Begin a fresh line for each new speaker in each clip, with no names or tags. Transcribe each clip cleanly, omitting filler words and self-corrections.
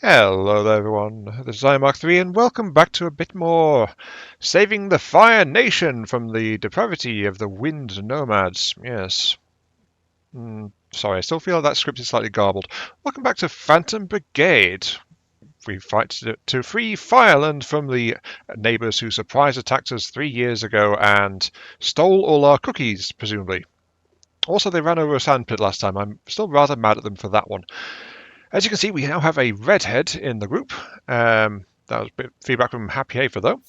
Hello there everyone, this is Mark III and welcome back to a bit more Saving the Fire Nation from the depravity of the Wind Nomads. Yes. Sorry, I still feel like that script is slightly garbled. Welcome back to Phantom Brigade. We fight to free Fireland from the neighbours who surprise attacked us 3 years ago and stole all our cookies, presumably. Also, they ran over a sandpit last time. I'm still rather mad at them for that one. As you can see, we now have a redhead in the group. That was a bit of feedback from Happy Hafer, though.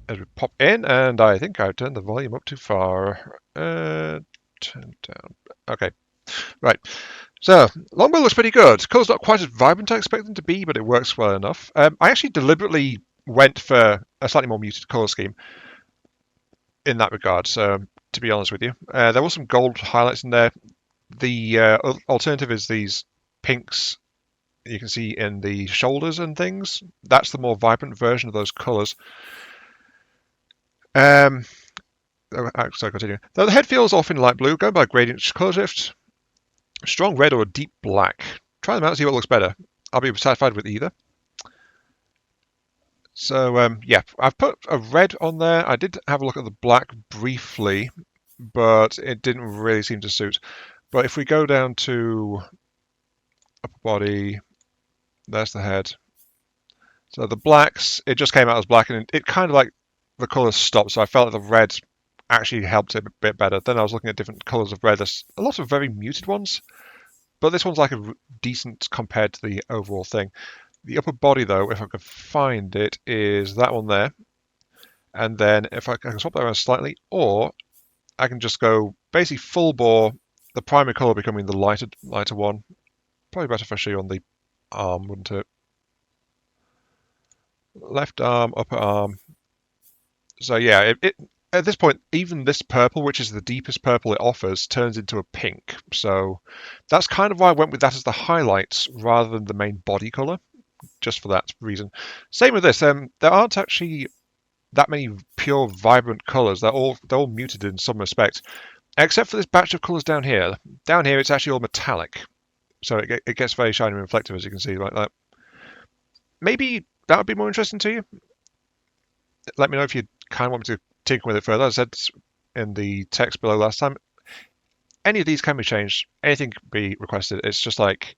As we pop in, and I think I've turned the volume up too far. Turn down. Okay, right. So, Longbow looks pretty good. Colour's not quite as vibrant as I expected them to be, but it works well enough. I actually deliberately went for a slightly more muted colour scheme in that regard, so to be honest with you. There were some gold highlights in there. The alternative is these pinks you can see in the shoulders and things. That's the more vibrant version of those colours. Sorry, continue. Though the head feels off in light blue, going by gradient colour shift. Strong red or a deep black. Try them out and see what looks better. I'll be satisfied with either. So, yeah, I've put a red on there. I did have a look at the black briefly, but it didn't really seem to suit. But if we go down to upper body, there's the head. So the blacks, it just came out as black, and it kind of like the colours stopped. So I felt like the red actually helped it a bit better. Then I was looking at different colours of red. There's a lot of very muted ones, but this one's like a decent compared to the overall thing. The upper body, though, if I could find it, is that one there. And then if I can swap that around slightly, or I can just go basically full bore. The primary colour becoming the lighter one. Probably better if I show you on the arm, wouldn't it? Left arm, upper arm. So yeah, at this point, even this purple, which is the deepest purple it offers, turns into a pink. So that's kind of why I went with that as the highlights rather than the main body colour, just for that reason. Same with this. There aren't actually that many pure, vibrant colours. They're all muted in some respect. Except for this batch of colours down here. Down here, it's actually all metallic. So it gets very shiny and reflective, as you can see, like that. Maybe that would be more interesting to you. Let me know if you kind of want me to tinker with it further. As I said in the text below last time, any of these can be changed. Anything can be requested. It's just like,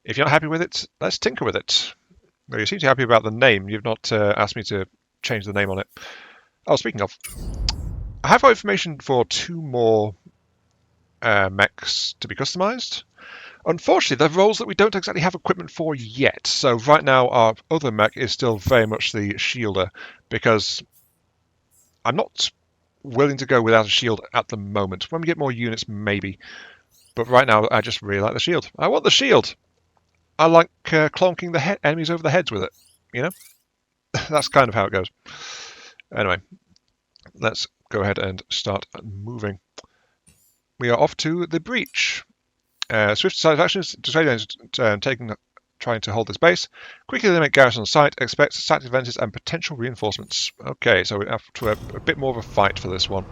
if you're not happy with it, let's tinker with it. Well, you seem to be happy about the name. You've not asked me to change the name on it. Oh, speaking of, I have got information for 2 more mechs to be customized. Unfortunately, they're roles that we don't exactly have equipment for yet. So right now, our other mech is still very much the shielder, because I'm not willing to go without a shield at the moment. When we get more units, maybe. But right now, I just really like the shield. I want the shield. I like clonking the enemies over the heads with it. You know? That's kind of how it goes. Anyway, let's go ahead and start moving. We are off to the breach. Swift decisive actions, trying to hold this base. Quickly limit garrison on site. Expect static defenses and potential reinforcements. Okay, so we have to have a bit more of a fight for this one.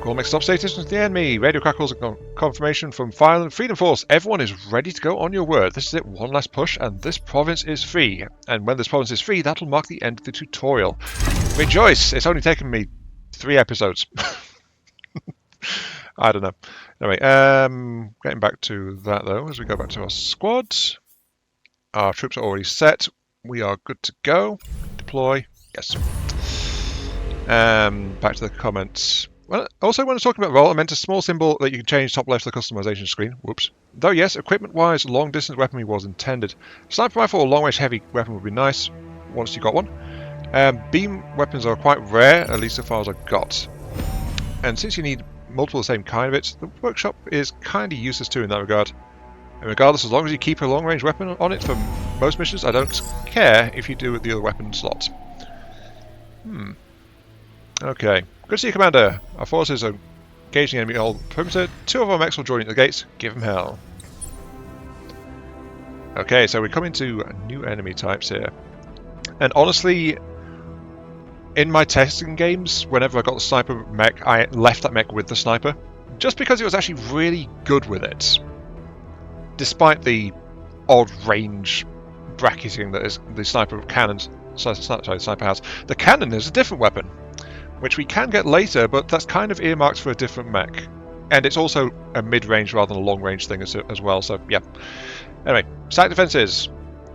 Call mech stop status to the enemy. Radio crackles and confirmation from Fireland Freedom Force. Everyone is ready to go on your word. This is it, one last push, and this province is free. And when this province is free, that'll mark the end of the tutorial. Rejoice! It's only taken me 3 episodes. I don't know. Anyway, getting back to that though, as we go back to our squad. Our troops are already set. We are good to go. Deploy. Yes. Back to the comments. Well, also when I was talking about roll, I meant a small symbol that you can change top left of the customization screen. Whoops. Though yes, equipment-wise, long-distance weaponry was intended. Sniper rifle or long-range heavy weapon would be nice once you got one. Beam weapons are quite rare, at least so far as I've got. And since you need multiple of the same kind of it, the workshop is kind of useless too in that regard. And regardless, as long as you keep a long-range weapon on it for most missions, I don't care if you do the other weapon slot. Okay. Good to see you, Commander. Our forces are engaging the enemy on the perimeter. 2 of our mechs will join at the gates. Give them hell. Okay, so we're coming to new enemy types here. And honestly, in my testing games, whenever I got the sniper mech, I left that mech with the sniper. just because it was actually really good with it, despite the odd range bracketing that is the sniper cannon. Sorry, the sniper has. The cannon is a different weapon, which we can get later, but that's kind of earmarked for a different mech. And it's also a mid-range rather than a long-range thing as well, so yeah. Anyway, static defenses.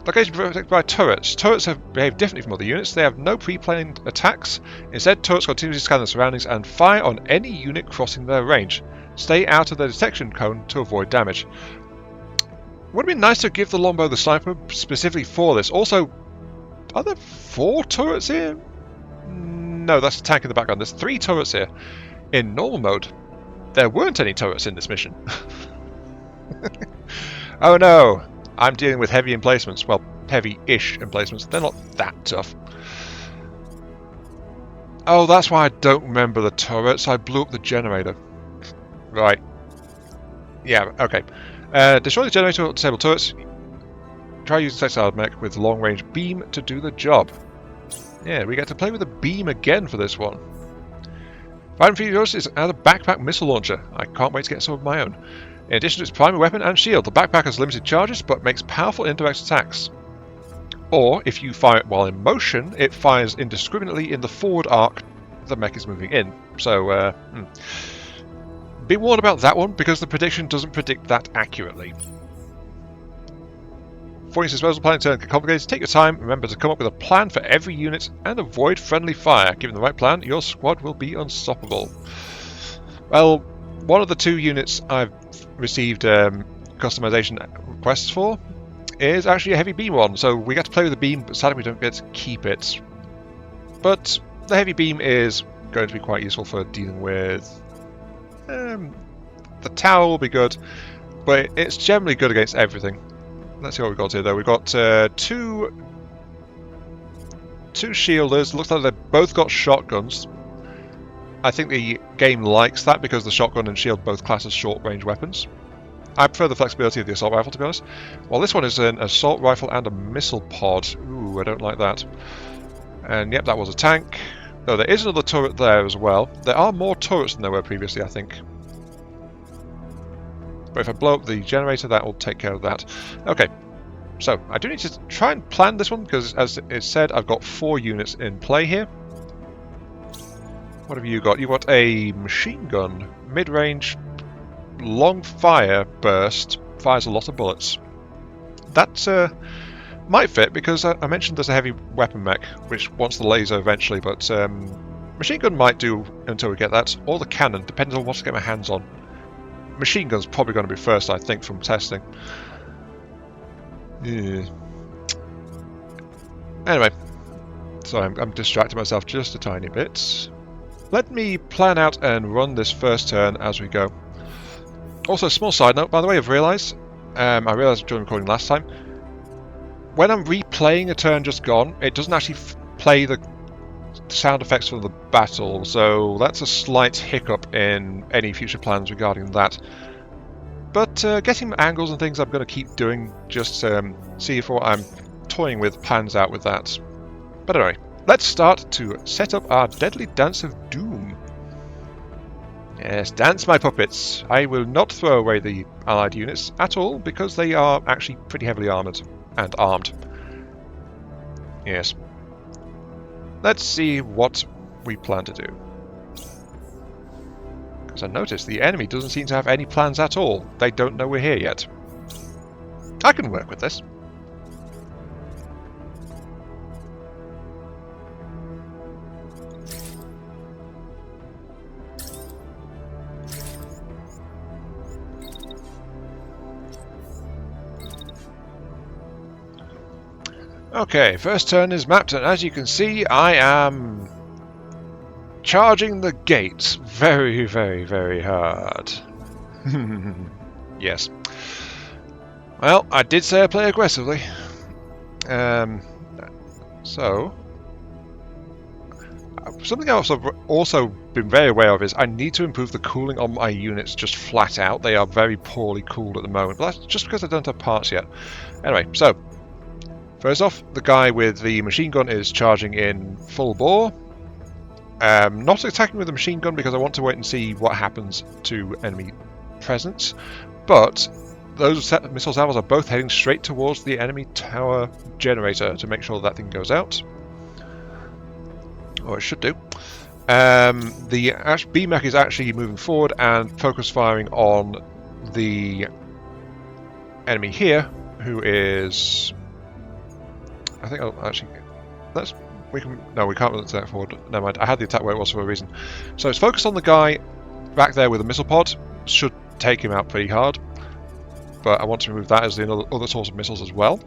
Location protected by turrets. Turrets have behaved differently from other units. They have no pre-planned attacks. Instead, turrets continuously scan their surroundings and fire on any unit crossing their range. Stay out of their detection cone to avoid damage. Would have been nice to give the longbow the sniper specifically for this. Also, are there 4 turrets here? No, that's a tank in the background. There's 3 turrets here. In normal mode, there weren't any turrets in this mission. Oh no! I'm dealing with heavy emplacements. Well, heavy-ish emplacements. They're not that tough. Oh, that's why I don't remember the turrets. I blew up the generator. Right. Yeah, okay. Destroy the generator or disable turrets. Try using textile mech with long-range beam to do the job. Yeah, we get to play with a beam again for this one. Fighting for yours is another backpack missile launcher. I can't wait to get some of my own. In addition to its primary weapon and shield, the backpack has limited charges but makes powerful indirect attacks. Or, if you fire it while in motion, it fires indiscriminately in the forward arc the mech is moving in. So, be warned about that one, because the prediction doesn't predict that accurately. Forging disposal plan turn can complicate. Take your time, remember to come up with a plan for every unit, and avoid friendly fire. Given the right plan, your squad will be unstoppable. Well, one of the 2 units I've received customization requests for is actually a heavy beam one, so we get to play with the beam, but sadly we don't get to keep it. But the heavy beam is going to be quite useful for dealing with... the tower will be good, but it's generally good against everything. Let's see what we've got here, though. We've got 2 shielders. Looks like they've both got shotguns. I think the game likes that because the shotgun and shield both class as short-range weapons. I prefer the flexibility of the assault rifle, to be honest. Well, this one is an assault rifle and a missile pod. Ooh, I don't like that. And yep, that was a tank. Though there is another turret there as well. There are more turrets than there were previously, I think. But if I blow up the generator, that will take care of that. Okay, so I do need to try and plan this one, because as it said, I've got 4 units in play here. What have you got? You've got a machine gun, mid-range, long fire burst, fires a lot of bullets. That might fit, because I mentioned there's a heavy weapon mech, which wants the laser eventually, but machine gun might do until we get that, or the cannon, depends on what I get my hands on. Machine gun's probably going to be first, I think, from testing. Yeah. Anyway, so I'm distracting myself just a tiny bit. Let me plan out and run this first turn as we go. Also, small side note, by the way, I realised during recording last time, when I'm replaying a turn just gone, it doesn't actually play the sound effects from the battle, so that's a slight hiccup in any future plans regarding that. But getting angles and things I'm going to keep doing, just see if I'm toying with plans out with that. But anyway, let's start to set up our deadly dance of doom. Yes, dance my puppets. I will not throw away the allied units at all, because they are actually pretty heavily armoured and armed. Yes. Let's see what we plan to do. Because I noticed the enemy doesn't seem to have any plans at all. They don't know we're here yet. I can work with this. Okay, first turn is mapped, and as you can see, I am charging the gates very, very, very hard. Yes. Well, I did say I play aggressively. So, something else I've also been very aware of is I need to improve the cooling on my units just flat out. They are very poorly cooled at the moment, but that's just because I don't have parts yet. Anyway, so first off, the guy with the machine gun is charging in full bore. Not attacking with a machine gun because I want to wait and see what happens to enemy presence, but those missile salvos are both heading straight towards the enemy tower generator to make sure that thing goes out. Or it should do. The B-mech is actually moving forward and focus firing on the enemy here, who is... I think I'll actually... we can't move the attack forward. Never mind, I had the attack where it was for a reason. So it's focused on the guy back there with a missile pod. Should take him out pretty hard. But I want to remove that as the other source of missiles as well.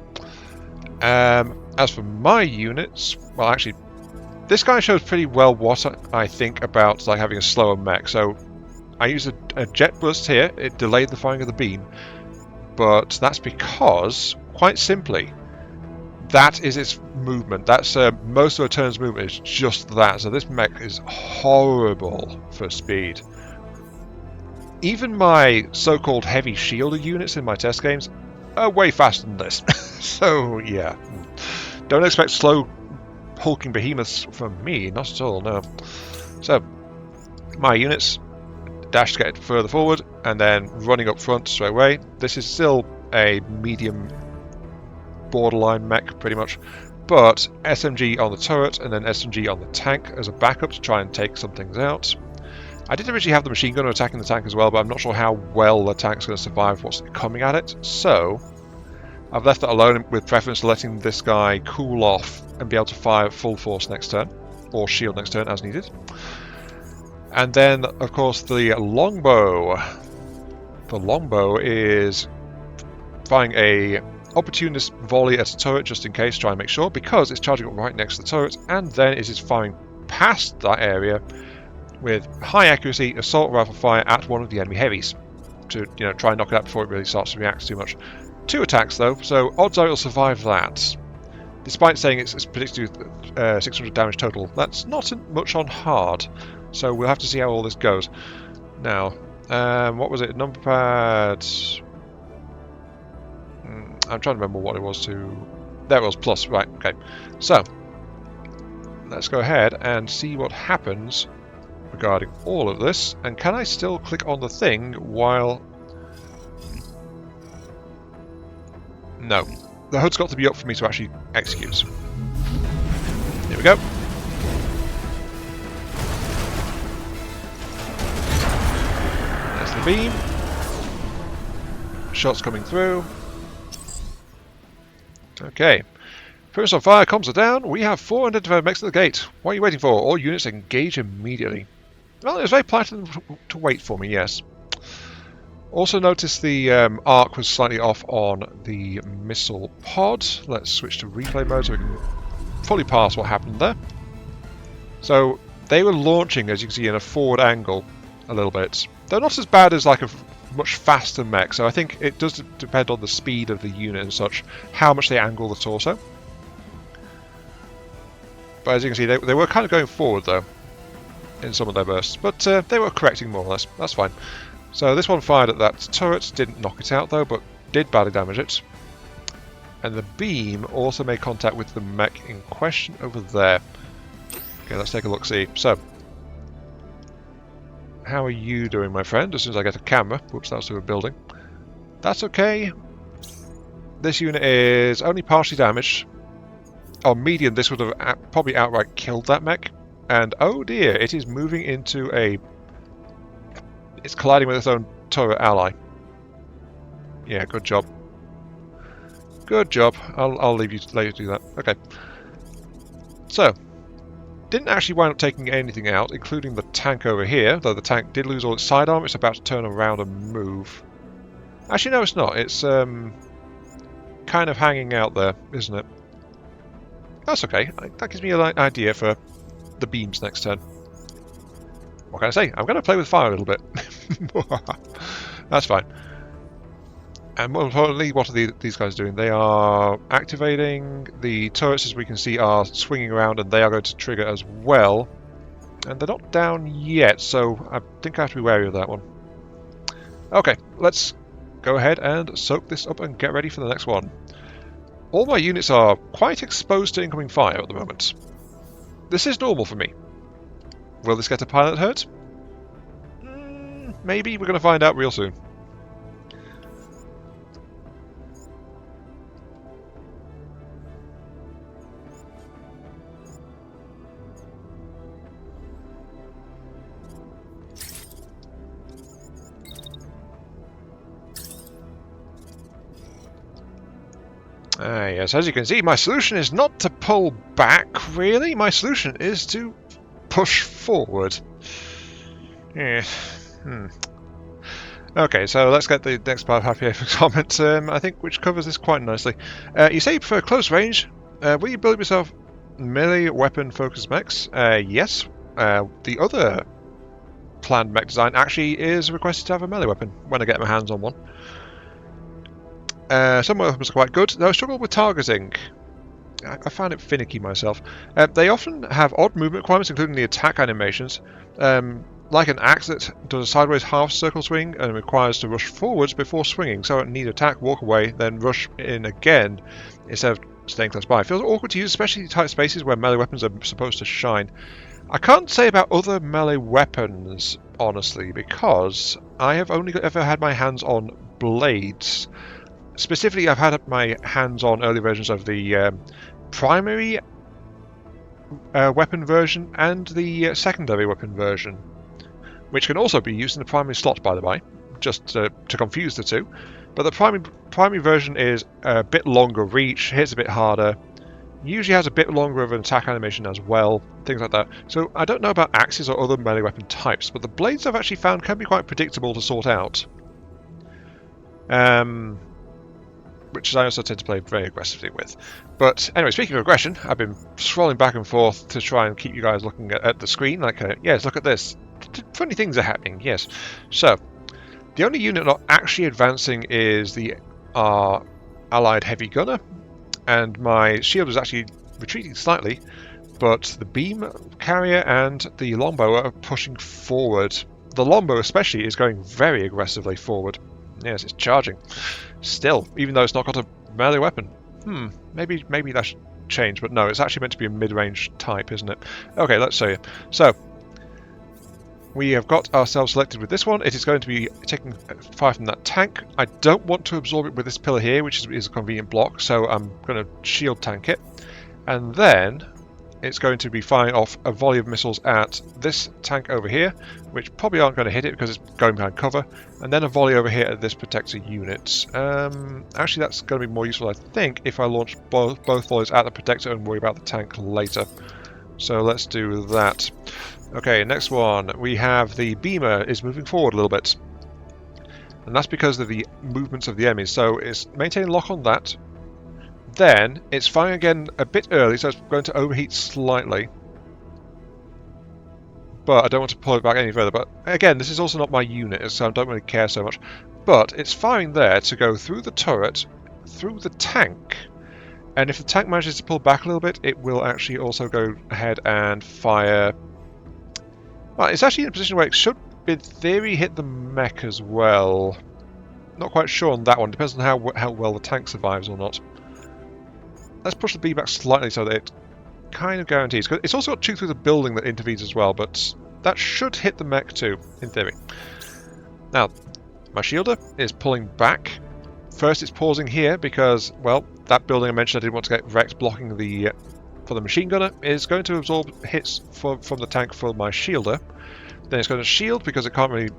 As for my units, well actually, this guy shows pretty well what I think about like having a slower mech. So I used a jet burst here. It delayed the firing of the beam. But that's because, quite simply, that is its movement. That's most of a turn's movement is just that. So this mech is horrible for speed. Even my so-called heavy shielded units in my test games are way faster than this. So yeah, don't expect slow hulking behemoths from me, not at all, no. So my units dash to get further forward and then running up front straight away. This is still a medium borderline mech pretty much, but SMG on the turret and then SMG on the tank as a backup to try and take some things out. I did originally have the machine gunner attacking the tank as well, but I'm not sure how well the tank's going to survive what's coming at it, so I've left it alone with preference to letting this guy cool off and be able to fire full force next turn, or shield next turn as needed. And then, of course, the longbow. The longbow is firing a opportunist volley at a turret just in case, try and make sure, because it's charging up right next to the turret, and then it is firing past that area with high accuracy assault rifle fire at one of the enemy heavies to try and knock it out before it really starts to react too much. 2 attacks though, so odds are it'll survive that. Despite saying it's predicted 600 damage total, that's not much on hard, so we'll have to see how all this goes. Now, what was it? Number pad... I'm trying to remember what it was to... There it was, plus, right, okay. So, let's go ahead and see what happens regarding all of this. And can I still click on the thing while... No. The HUD's got to be up for me to actually execute. Here we go. There's the beam. Shots coming through. Okay. First on fire, comms are down. We have 4 identified mechs at the gate. What are you waiting for? All units engage immediately. Well, it was very polite of them to wait for me, yes. Also notice the arc was slightly off on the missile pod. Let's switch to replay mode so we can fully pass what happened there. So they were launching, as you can see, in a forward angle a little bit. They're not as bad as like a much faster mech, so I think it does depend on the speed of the unit and such, how much they angle the torso. But as you can see, they were kind of going forward though in some of their bursts, but they were correcting more or less. That's fine. So this one fired at that turret, didn't knock it out though, but did badly damage it. And the beam also made contact with the mech in question over there. Okay, let's take a look, see. So, how are you doing, my friend? As soon as I get a camera. Whoops, that was through a building. That's okay. This unit is only partially damaged. On medium, this would have probably outright killed that mech. And oh dear, it is moving into a... It's colliding with its own turret ally. Yeah, good job. Good job. I'll leave you to let you do that. Okay. So, didn't actually wind up taking anything out, including the tank over here, though the tank did lose all its sidearm. It's about to turn around and move. Actually, no, it's not. It's kind of hanging out there, isn't it? That's okay. That gives me an idea for the beams next turn. What can I say? I'm going to play with fire a little bit. That's fine. And more importantly, what are these guys doing? They are activating. The turrets, as we can see, are swinging around, and they are going to trigger as well. And they're not down yet, so I think I have to be wary of that one. Okay, let's go ahead and soak this up and get ready for the next one. All my units are quite exposed to incoming fire at the moment. This is normal for me. Will this get a pilot hurt? Maybe. We're going to find out real soon. Yes, as you can see, my solution is not to pull back, really. My solution is to push forward. Yeah. Okay, so let's get the next part of Happy Apes comment, I think, which covers this quite nicely. You say you prefer close range. Will you build yourself melee weapon focused mechs? Yes. The other planned mech design actually is requested to have a melee weapon when I get my hands on one. Some weapons are quite good, though I struggle with targeting. I find it finicky myself. They often have odd movement requirements, including the attack animations. Like an axe that does a sideways half circle swing and requires to rush forwards before swinging, so it needs attack, walk away, then rush in again instead of staying close by. It feels awkward to use, especially in tight spaces where melee weapons are supposed to shine. I can't say about other melee weapons, honestly, because I have only ever had my hands on blades. Specifically, I've had my hands on early versions of the primary weapon version and the secondary weapon version, which can also be used in the primary slot, by the way, just to confuse the two. But the primary version is a bit longer reach, hits a bit harder, usually has a bit longer of an attack animation as well, things like that. So I don't know about axes or other melee weapon types, but the blades I've actually found can be quite predictable to sort out. Which I also tend to play very aggressively with. But anyway, speaking of aggression, I've been scrolling back and forth to try and keep you guys looking at the screen, like, yes, look at this. Funny things are happening, yes. So, the only unit not actually advancing is the allied heavy gunner, and my shield is actually retreating slightly, but the beam carrier and the longbow are pushing forward. The longbow especially is going very aggressively forward. Yes, it's charging. Still, even though it's not got a melee weapon. Maybe that should change, but no, it's actually meant to be a mid-range type, isn't it? Okay, let's show you. So, we have got ourselves selected with this one. It is going to be taking fire from that tank. I don't want to absorb it with this pillar here, which is a convenient block, so I'm going to shield tank it. And then it's going to be firing off a volley of missiles at this tank over here, which probably aren't going to hit it because it's going behind cover, and then a volley over here at this protector unit. Actually, that's going to be more useful, I think, if I launch both volleys at the protector and worry about the tank later. So let's do that. Okay, next one. We have the beamer is moving forward a little bit, and that's because of the movements of the enemies. So it's maintaining lock on that. Then it's firing again a bit early, so it's going to overheat slightly. But I don't want to pull it back any further. But again, this is also not my unit, so I don't really care so much. But it's firing there to go through the turret, through the tank. And if the tank manages to pull back a little bit, it will actually also go ahead and fire. Well, it's actually in a position where it should, in theory, hit the mech as well. Not quite sure on that one. Depends on how well the tank survives or not. Let's push the B back slightly so that it kind of guarantees. It's also got 2 through the building that intervenes as well, but that should hit the mech too, in theory. Now, my shielder is pulling back. First, it's pausing here because, well, that building I mentioned I didn't want to get wrecked blocking the for the machine gunner is going to absorb hits from the tank for my shielder. Then it's going to shield because it can't really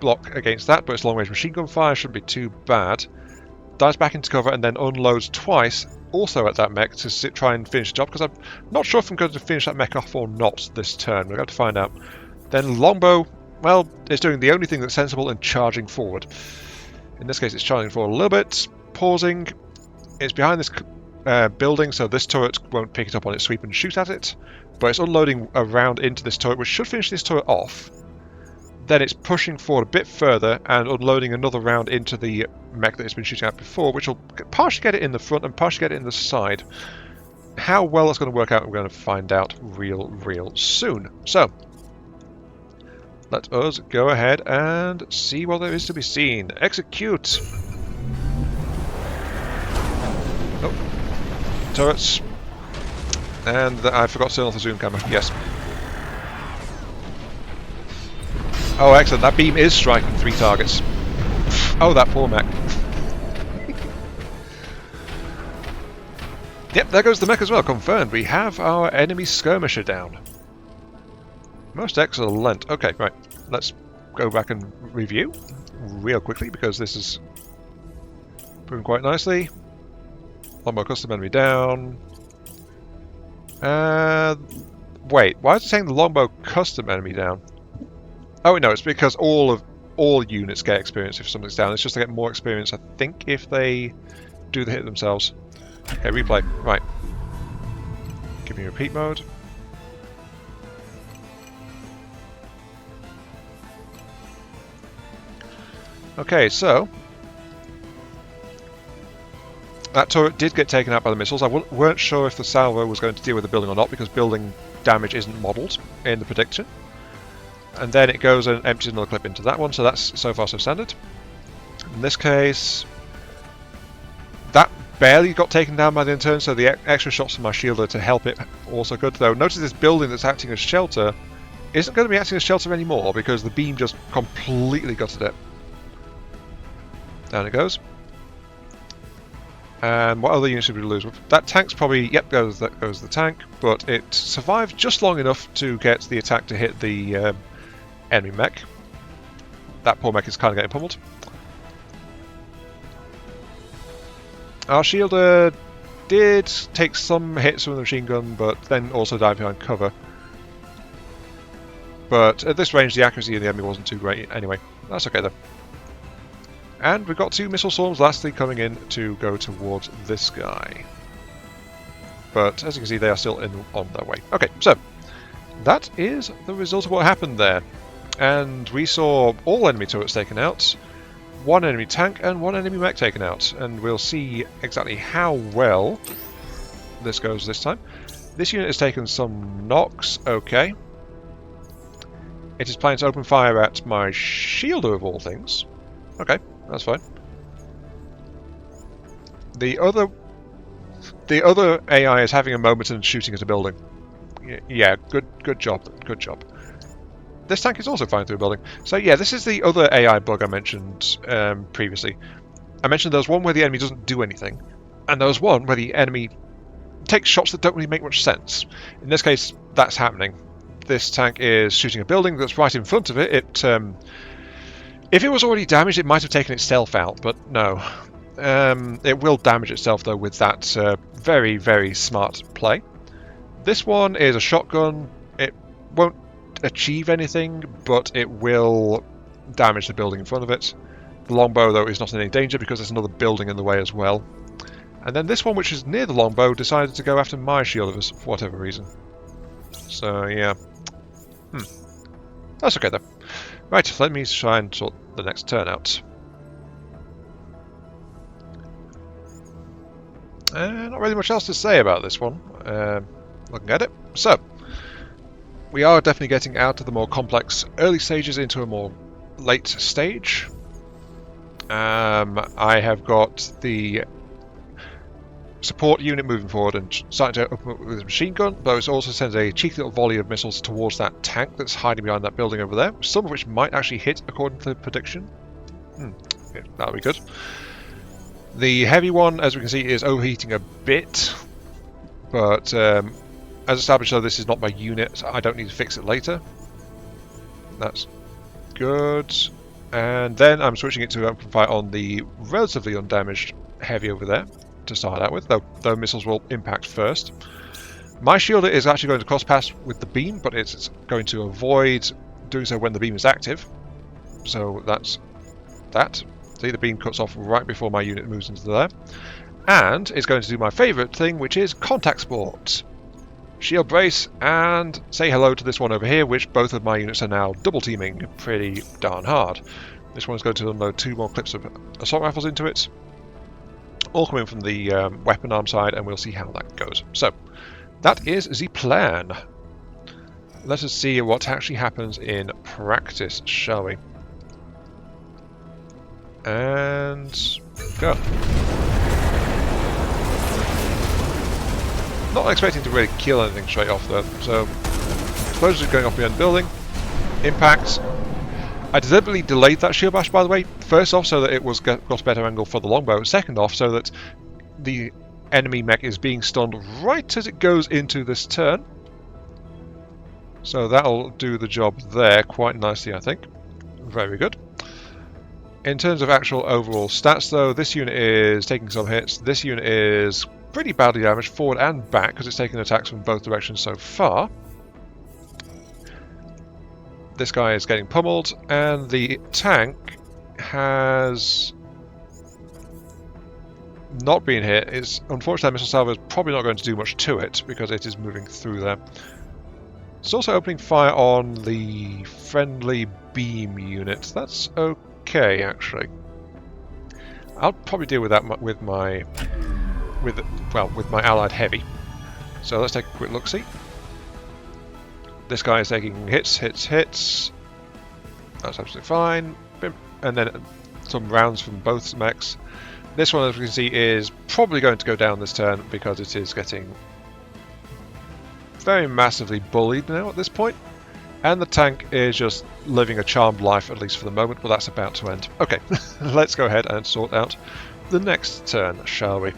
block against that, but its long-range machine gun fire shouldn't be too bad. Dives back into cover and then unloads twice, also at that mech, to try and finish the job, because I'm not sure if I'm going to finish that mech off or not this turn. We're going to find out. Then longbow, well, it's doing the only thing that's sensible and charging forward. In this case, it's charging forward a little bit, pausing. It's behind this building, so this turret won't pick it up on its sweep and shoot at it, but it's unloading a round into this turret, which should finish this turret off. Then it's pushing forward a bit further and unloading another round into the mech that it's been shooting at before, which will partially get it in the front and partially get it in the side. How well that's going to work out, we're going to find out real soon. So, let us go ahead and see what there is to be seen. Execute! Oh, turrets. And I forgot to turn off the zoom camera, yes. Oh, excellent. That beam is striking 3 targets. Oh, that poor mech. Yep, there goes the mech as well. Confirmed. We have our enemy skirmisher down. Most excellent. Okay, right. Let's go back and review real quickly because this is moving quite nicely. Longbow custom enemy down. Wait, why is it saying the longbow custom enemy down? Oh no, it's because all units get experience if something's down. It's just to get more experience, I think, if they do the hit themselves. Okay, replay. Right. Give me repeat mode. Okay, so that turret did get taken out by the missiles. I weren't sure if the salvo was going to deal with the building or not because building damage isn't modelled in the prediction. And then it goes and empties another clip into that one, so that's so far so standard. In this case, that barely got taken down by the turn, so the extra shots from my shielder to help it also good. Though notice this building that's acting as shelter isn't going to be acting as shelter anymore because the beam just completely gutted it. Down it goes. And what other units should we lose? That tank's probably, yep, goes the tank, but it survived just long enough to get the attack to hit the enemy mech. That poor mech is kind of getting pummeled. Our shielder did take some hits from the machine gun, but then also died behind cover. But at this range, the accuracy of the enemy wasn't too great anyway. That's okay though. And we've got 2 missile swarms lastly coming in to go towards this guy. But as you can see, they are still on their way. Okay, so that is the result of what happened there. And we saw all enemy turrets taken out, 1 enemy tank and 1 enemy mech taken out. And we'll see exactly how well this goes this time. This unit has taken some knocks, okay. It is planning to open fire at my shielder of all things. Okay, that's fine. The other AI is having a moment and shooting at a building. Yeah, good job, good job. This tank is also flying through a building. So yeah, this is the other AI bug I mentioned previously. I mentioned there was one where the enemy doesn't do anything, and there was one where the enemy takes shots that don't really make much sense. In this case, that's happening. This tank is shooting a building that's right in front of it. If it was already damaged, it might have taken itself out, but no. It will damage itself, though, with that very, very smart play. This one is a shotgun. It won't achieve anything, but it will damage the building in front of it. The longbow, though, is not in any danger because there's another building in the way as well. And then this one, which is near the longbow, decided to go after my shielders for whatever reason. So, yeah. That's okay, though. Right, let me try and sort the next turn out. Not really much else to say about this one, looking at it. So, we are definitely getting out of the more complex early stages into a more late stage. I have got the support unit moving forward and starting to open up with a machine gun, though it also sends a cheeky little volley of missiles towards that tank that's hiding behind that building over there, some of which might actually hit according to the prediction. Yeah, that'll be good. The heavy one, as we can see, is overheating a bit, but as established, though, this is not my unit, so I don't need to fix it later. That's good. And then I'm switching it to open fire on the relatively undamaged heavy over there to start out with, though missiles will impact first. My shielder is actually going to cross-pass with the beam, but it's going to avoid doing so when the beam is active. So that's that. See, the beam cuts off right before my unit moves into there. And it's going to do my favourite thing, which is contact sport. Shield brace, and say hello to this one over here, which both of my units are now double-teaming pretty darn hard. This one's going to unload 2 more clips of assault rifles into it. All coming from the weapon arm side, and we'll see how that goes. So, that is the plan. Let us see what actually happens in practice, shall we? And go. Not expecting to really kill anything straight off though, so explosions are going off behind the building. Impact. I deliberately delayed that shield bash, by the way. First off, so that it got a better angle for the longbow. Second off, so that the enemy mech is being stunned right as it goes into this turn. So that'll do the job there quite nicely, I think. Very good. In terms of actual overall stats, though, this unit is taking some hits. This unit is pretty badly damaged forward and back because it's taken attacks from both directions so far. This guy is getting pummeled, and the tank has not been hit. Unfortunately, missile salvo is probably not going to do much to it because it is moving through there. It's also opening fire on the friendly beam unit. That's okay, actually. I'll probably deal with that with my allied heavy. So let's take a quick look-see. This guy is taking hits. That's absolutely fine. And then some rounds from both mechs. This one, as we can see, is probably going to go down this turn because it is getting very massively bullied now at this point. And the tank is just living a charmed life, at least for the moment, but that's about to end. Okay, let's go ahead and sort out the next turn, shall we?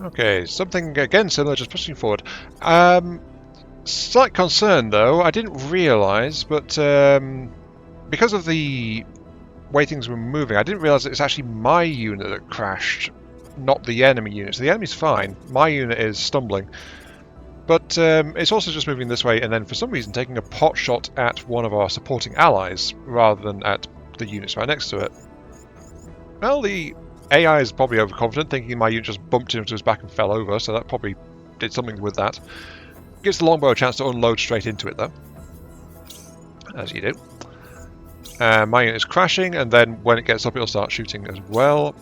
Okay, something again similar, just pushing forward. Slight concern though, I didn't realise, but because of the way things were moving, I didn't realise that it's actually my unit that crashed, not the enemy unit. So the enemy's fine, my unit is stumbling. But it's also just moving this way and then for some reason taking a pot shot at one of our supporting allies rather than at the units right next to it. Well, the AI is probably overconfident, thinking my unit just bumped into his back and fell over, so that probably did something with that. Gives the longbow a chance to unload straight into it, though. As you do. My unit is crashing, and then when it gets up, it'll start shooting as well.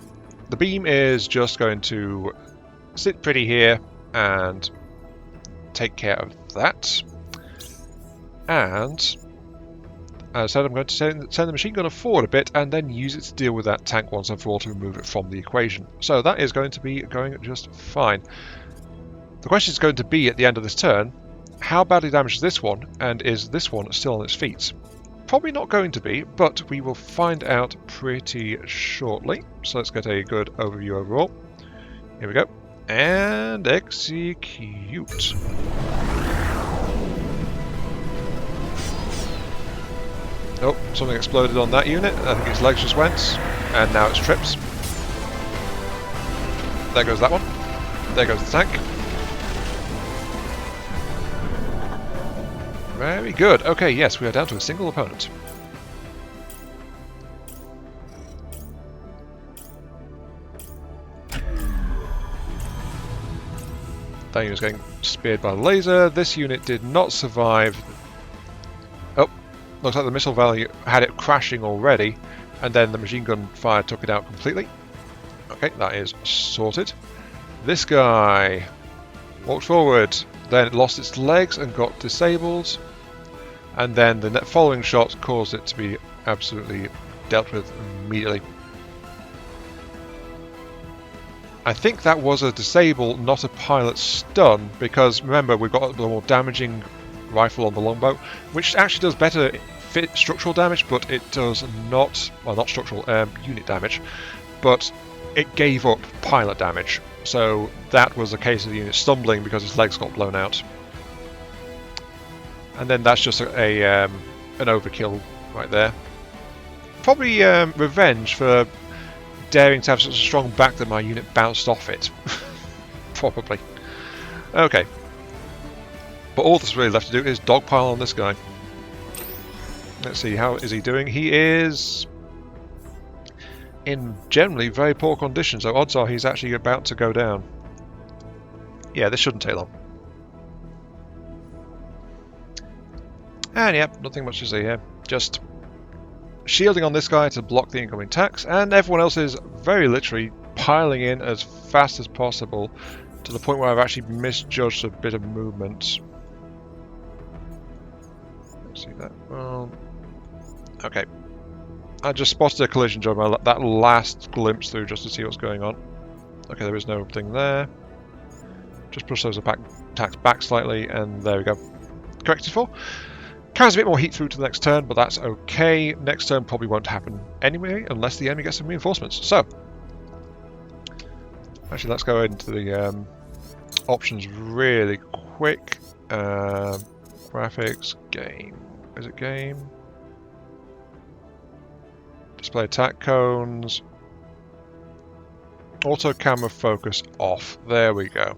The beam is just going to sit pretty here and take care of that. And as I said, I'm going to send the machine gunner forward a bit and then use it to deal with that tank once and for all to remove it from the equation. So that is going to be going just fine. The question is going to be at the end of this turn, how badly damaged is this one, and is this one still on its feet? Probably not going to be, but we will find out pretty shortly. So let's get a good overview overall. Here we go. And execute. Oh, something exploded on that unit. I think its legs just went, and now it's trips. There goes that one. There goes the tank. Very good. Okay, yes, we are down to a single opponent. That unit's getting speared by the laser. This unit did not survive. Oh. Looks like the missile value had it crashing already, and then the machine gun fire took it out completely. Okay, that is sorted. This guy walked forward, then it lost its legs and got disabled, and then the following shot caused it to be absolutely dealt with immediately. I think that was a disable, not a pilot stun, because remember, we've got the more damaging rifle on the longbow, which actually does better structural damage, but it does not, well, not structural, unit damage, but it gave up pilot damage. So that was a case of the unit stumbling because his legs got blown out. And then that's just an overkill right there. Probably revenge for daring to have such a strong back that my unit bounced off it. Probably. Okay. But all that's really left to do is dogpile on this guy. Let's see, how is he doing? He is in generally very poor condition, so odds are he's actually about to go down. Yeah, this shouldn't take long. And yep, nothing much to see here. Just shielding on this guy to block the incoming attacks, and everyone else is very literally piling in as fast as possible to the point where I've actually misjudged a bit of movement. See that? Well, okay. I just spotted a collision during that last glimpse through just to see what's going on. Okay, there is no thing there. Just push those attacks back slightly, and there we go. Corrected for. Carries a bit more heat through to the next turn, but that's okay. Next turn probably won't happen anyway, unless the enemy gets some reinforcements. So, actually, let's go into the options really quick. Graphics, game. Is it game? Display attack cones. Auto camera focus off. There we go.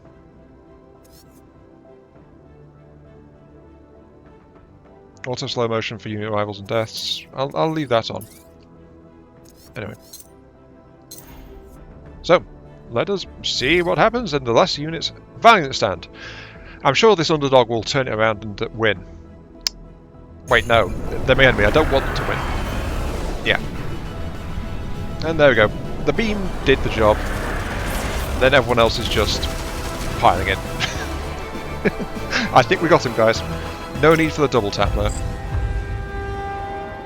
Auto slow motion for unit arrivals and deaths. I'll leave that on. Anyway. So, let us see what happens and the less units valiant stand. I'm sure this underdog will turn it around and win. Wait, no. They're my enemy. I don't want them to win. Yeah. And there we go. The beam did the job. Then everyone else is just piling in. I think we got him, guys. No need for the double tap there.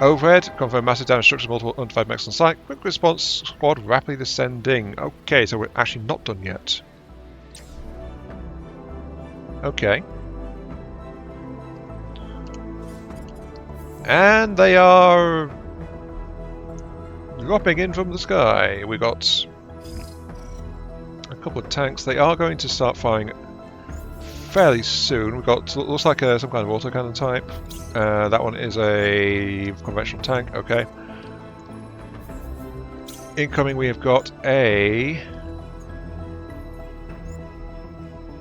Overhead, confirm massive damage structures, multiple undefined mechs on site. Quick response squad rapidly descending. Okay, so we're actually not done yet. Okay. And they are dropping in from the sky. We got a couple of tanks. They are going to start firing fairly soon. We've got, looks like some kind of autocannon type. That one is a conventional tank, okay. Incoming we have got a...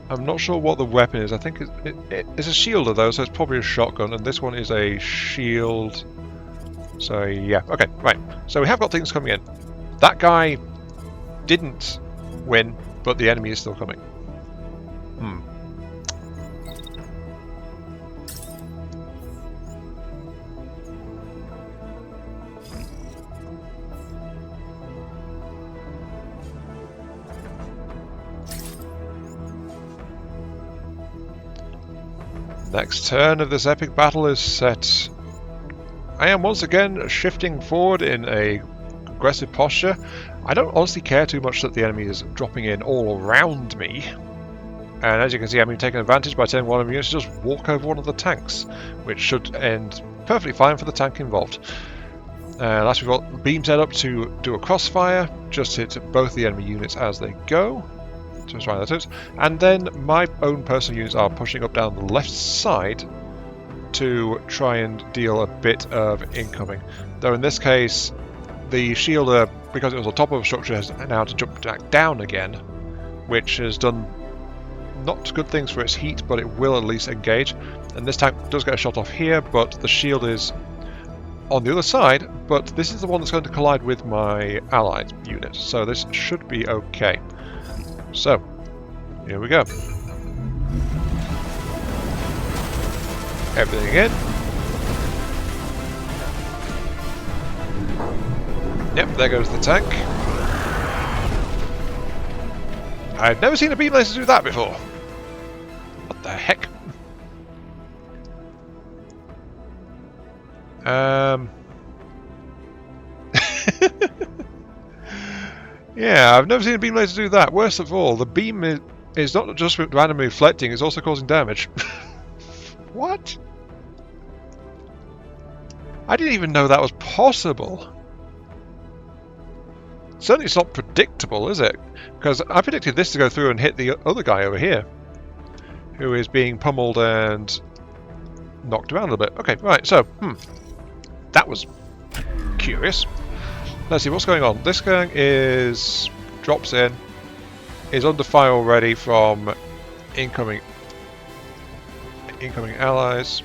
I'm not sure what the weapon is. I think it's a shielder though, so it's probably a shotgun, and this one is a shield. So yeah, okay, right. So we have got things coming in. That guy didn't win, but the enemy is still coming. Next turn of this epic battle is set. I am once again shifting forward in a aggressive posture. I don't honestly care too much that the enemy is dropping in all around me. And as you can see, I'm taking advantage by telling one of the units to just walk over one of the tanks, which should end perfectly fine for the tank involved. Last we've got beams head up to do a crossfire, just hit both the enemy units as they go. Just try that out. And then my own personal units are pushing up down the left side to try and deal a bit of incoming. Though in this case, the shielder, because it was on top of a structure, has now to jump back down again, which has done not good things for its heat, but it will at least engage. And this tank does get a shot off here, but the shield is on the other side, but this is the one that's going to collide with my allied unit, so this should be okay. So, here we go. Everything in. Yep, there goes the tank. I've never seen a beam laser do that before. What the heck? Yeah, I've never seen a beam laser do that. Worst of all, the beam is not just randomly reflecting, it's also causing damage. What? I didn't even know that was possible. Certainly it's not predictable, is it? Because I predicted this to go through and hit the other guy over here, who is being pummeled and knocked around a little bit. Okay, right, so, that was curious. Let's see what's going on. This guy drops in, is under fire already from incoming allies.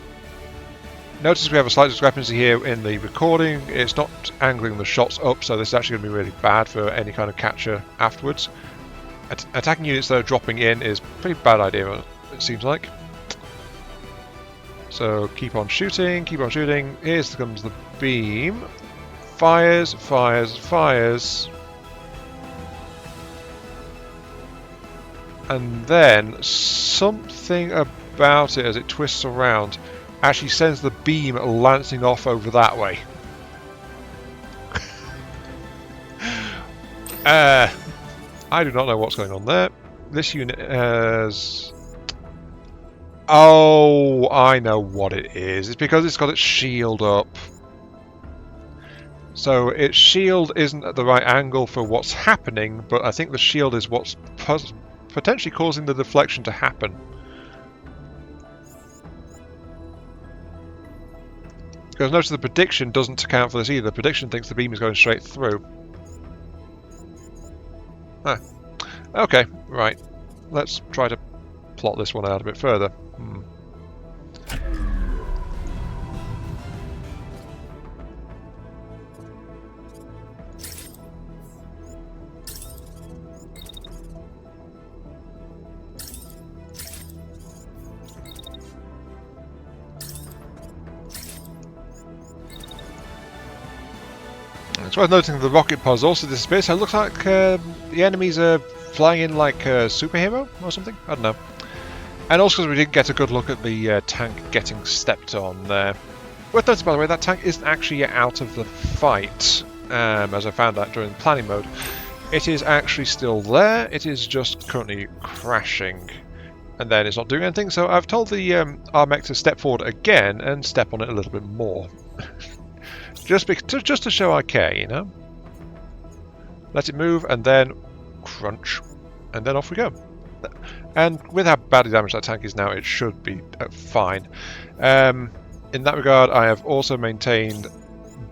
Notice we have a slight discrepancy here in the recording. It's not angling the shots up, so this is actually going to be really bad for any kind of capture afterwards. Attacking units that are dropping in is a pretty bad idea, it seems like. So keep on shooting, keep on shooting. Here comes the beam. Fires, fires, fires. And then something about it as it twists around actually sends the beam lancing off over that way. I do not know what's going on there. This unit has... Oh, I know what it is. It's because it's got its shield up. So its shield isn't at the right angle for what's happening, but I think the shield is what's potentially causing the deflection to happen. Because notice the prediction doesn't account for this either. The prediction thinks the beam is going straight through. Ah. Okay, right. Let's try to plot this one out a bit further. It's worth noting that the rocket pods also disappear, so it looks like the enemies are flying in like a superhero or something? I don't know. And also because we didn't get a good look at the tank getting stepped on there. Worth noting, by the way, that tank isn't actually yet out of the fight, as I found out during the planning mode. It is actually still there, it is just currently crashing. And then it's not doing anything, so I've told the our mech to step forward again and step on it a little bit more. just to show I care, you know? Let it move, and then crunch, and then off we go. And with how badly damaged that tank is now, it should be fine. In that regard, I have also maintained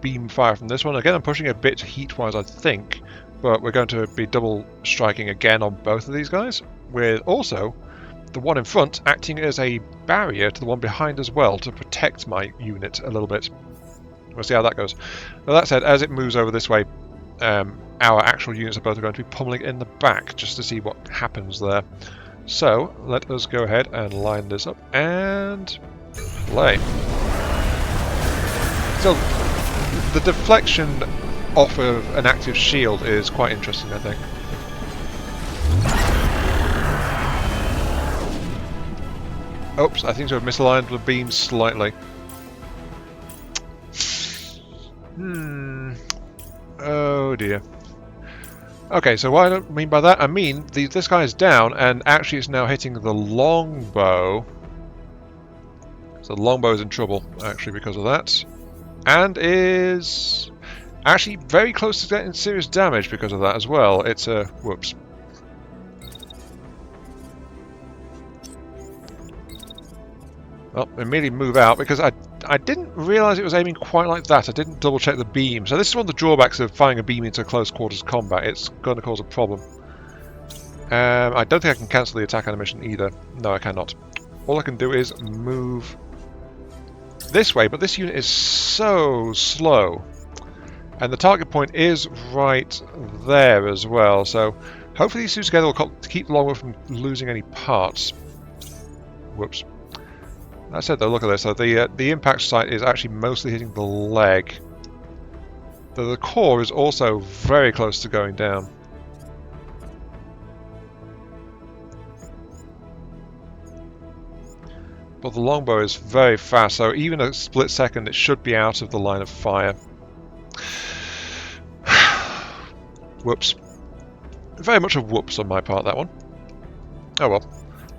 beam fire from this one. Again, I'm pushing a bit heat-wise, I think, but we're going to be double striking again on both of these guys, with also the one in front acting as a barrier to the one behind as well, to protect my unit a little bit. We'll see how that goes. Now, that said, as it moves over this way, our actual units are both going to be pummeling in the back, just to see what happens there. So, let us go ahead and line this up, and play. So, the deflection off of an active shield is quite interesting, I think. Oops, I think to have misaligned the beams slightly. Oh dear. Okay, so what I don't mean by that, I mean this guy is down and actually it's now hitting the longbow. So the longbow is in trouble, actually, because of that. And is actually very close to getting serious damage because of that as well. It's a... whoops. Well, immediately move out because I didn't realise it was aiming quite like that. I didn't double check the beam. So this is one of the drawbacks of firing a beam into close quarters combat. It's going to cause a problem. I don't think I can cancel the attack animation either. No, I cannot. All I can do is move this way, but this unit is so slow. And the target point is right there as well. So hopefully these two together will keep the longbow from losing any parts. Whoops. That said, though, look at this. So the impact site is actually mostly hitting the leg. The core is also very close to going down. But the longbow is very fast, so even a split second it should be out of the line of fire. Whoops. Very much a whoops on my part, that one. Oh well.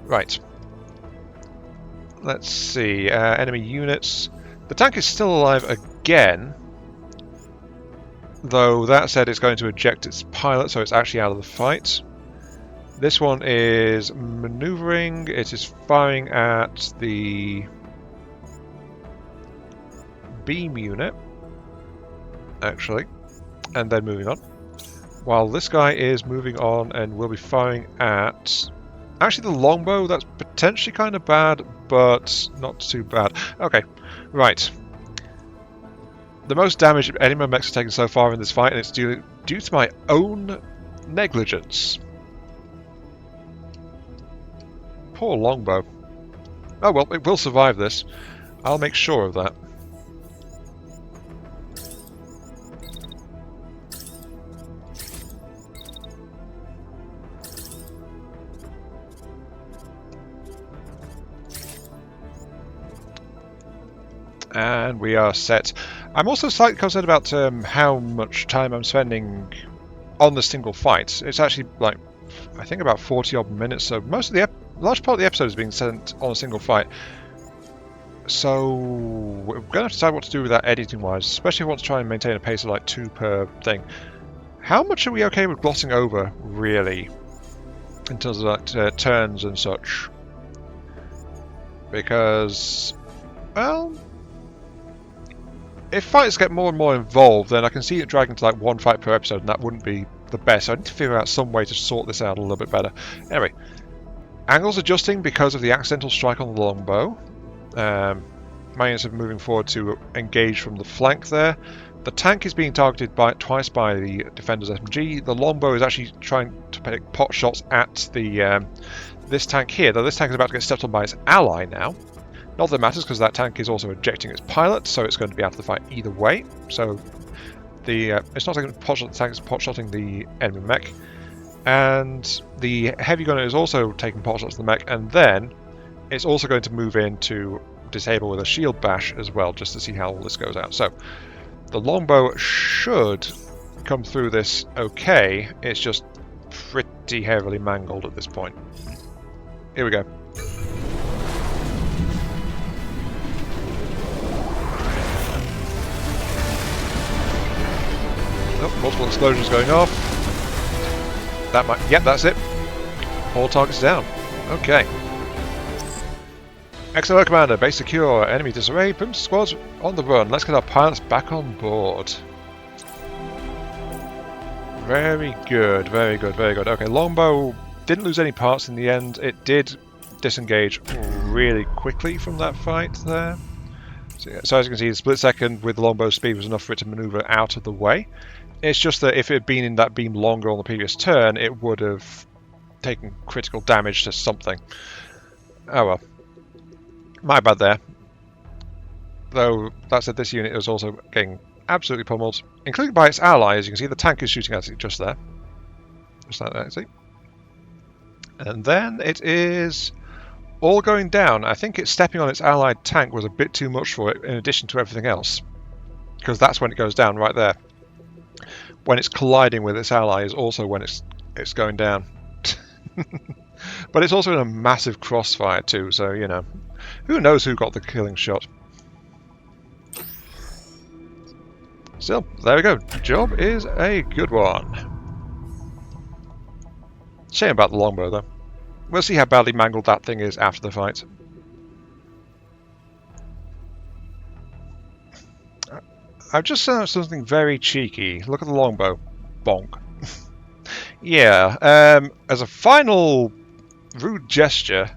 Right. Let's see, enemy units. The tank is still alive again, though that said it's going to eject its pilot, so it's actually out of the fight. This one is manoeuvring, it is firing at the beam unit, actually, and then moving on. While this guy is moving on and will be firing at... actually, the longbow, that's potentially kind of bad, but not too bad. Okay, right. The most damage any of my mechs have taken so far in this fight, and it's due to my own negligence. Poor longbow. Oh well, it will survive this. I'll make sure of that. And we are set. I'm also slightly concerned about how much time I'm spending on the single fight. It's actually like, I think about 40 odd minutes, so most of the large part of the episode is being spent on a single fight. So we're going to have to decide what to do with that editing wise, especially if we want to try and maintain a pace of like 2 per thing. How much are we okay with glossing over, really, in terms of like turns and such? Because, well, if fights get more and more involved, then I can see it dragging to like 1 fight per episode, and that wouldn't be the best. So I need to figure out some way to sort this out a little bit better. Anyway, angles adjusting because of the accidental strike on the longbow. My units are moving forward to engage from the flank there. The tank is being targeted twice by the defender's SMG. The longbow is actually trying to take pot shots at the this tank here, though this tank is about to get stepped on by its ally now. Not that it matters, because that tank is also ejecting its pilot, so it's going to be out of the fight either way. So it's not taking pot shot the tank, it's pot shotting the enemy mech. And the heavy gunner is also taking pot shots to the mech, and then it's also going to move in to disable with a shield bash as well, just to see how all this goes out. So the longbow should come through this okay, it's just pretty heavily mangled at this point. Here we go. Oh, multiple explosions going off. That might... Yep, that's it. All targets down. Okay. XLO Commander, base secure, enemy disarray, Prim squads on the run. Let's get our pilots back on board. Very good, very good, very good. Okay, longbow didn't lose any parts in the end. It did disengage really quickly from that fight there. So as you can see, the split second with the longbow speed was enough for it to maneuver out of the way. It's just that if it had been in that beam longer on the previous turn, it would have taken critical damage to something. Oh well. My bad there. Though, that said, this unit is also getting absolutely pummeled, including by its ally. As you can see, the tank is shooting at it just there. Just like that, see? And then it is all going down. I think it's stepping on its allied tank was a bit too much for it, in addition to everything else. Because that's when it goes down, right there. When it's colliding with its ally is also when it's going down. But it's also in a massive crossfire too, so, you know, who knows who got the killing shot. Still, there we go. Job is a good one. Shame about the longbow, though. We'll see how badly mangled that thing is after the fight. I've just set up something very cheeky. Look at the longbow. Bonk. Yeah, as a final rude gesture,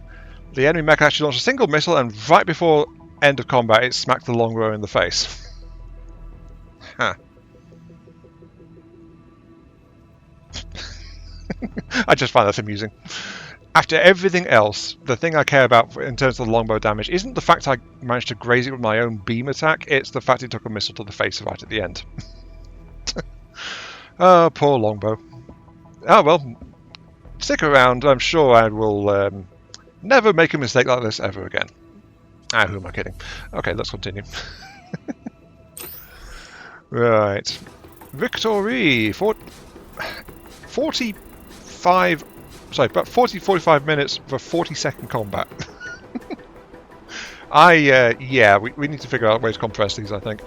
the enemy mech actually launched a single missile, and right before end of combat, it smacked the longbow in the face. Huh. I just find that amusing. After everything else, the thing I care about in terms of the longbow damage isn't the fact I managed to graze it with my own beam attack, it's the fact it took a missile to the face right at the end. Oh, poor longbow. Oh well, stick around, I'm sure I will never make a mistake like this ever again. Ah, who am I kidding? Okay, let's continue. Right. Victory! 45... Sorry, about 45 minutes for 40-second combat. Yeah, we need to figure out ways to compress these, I think.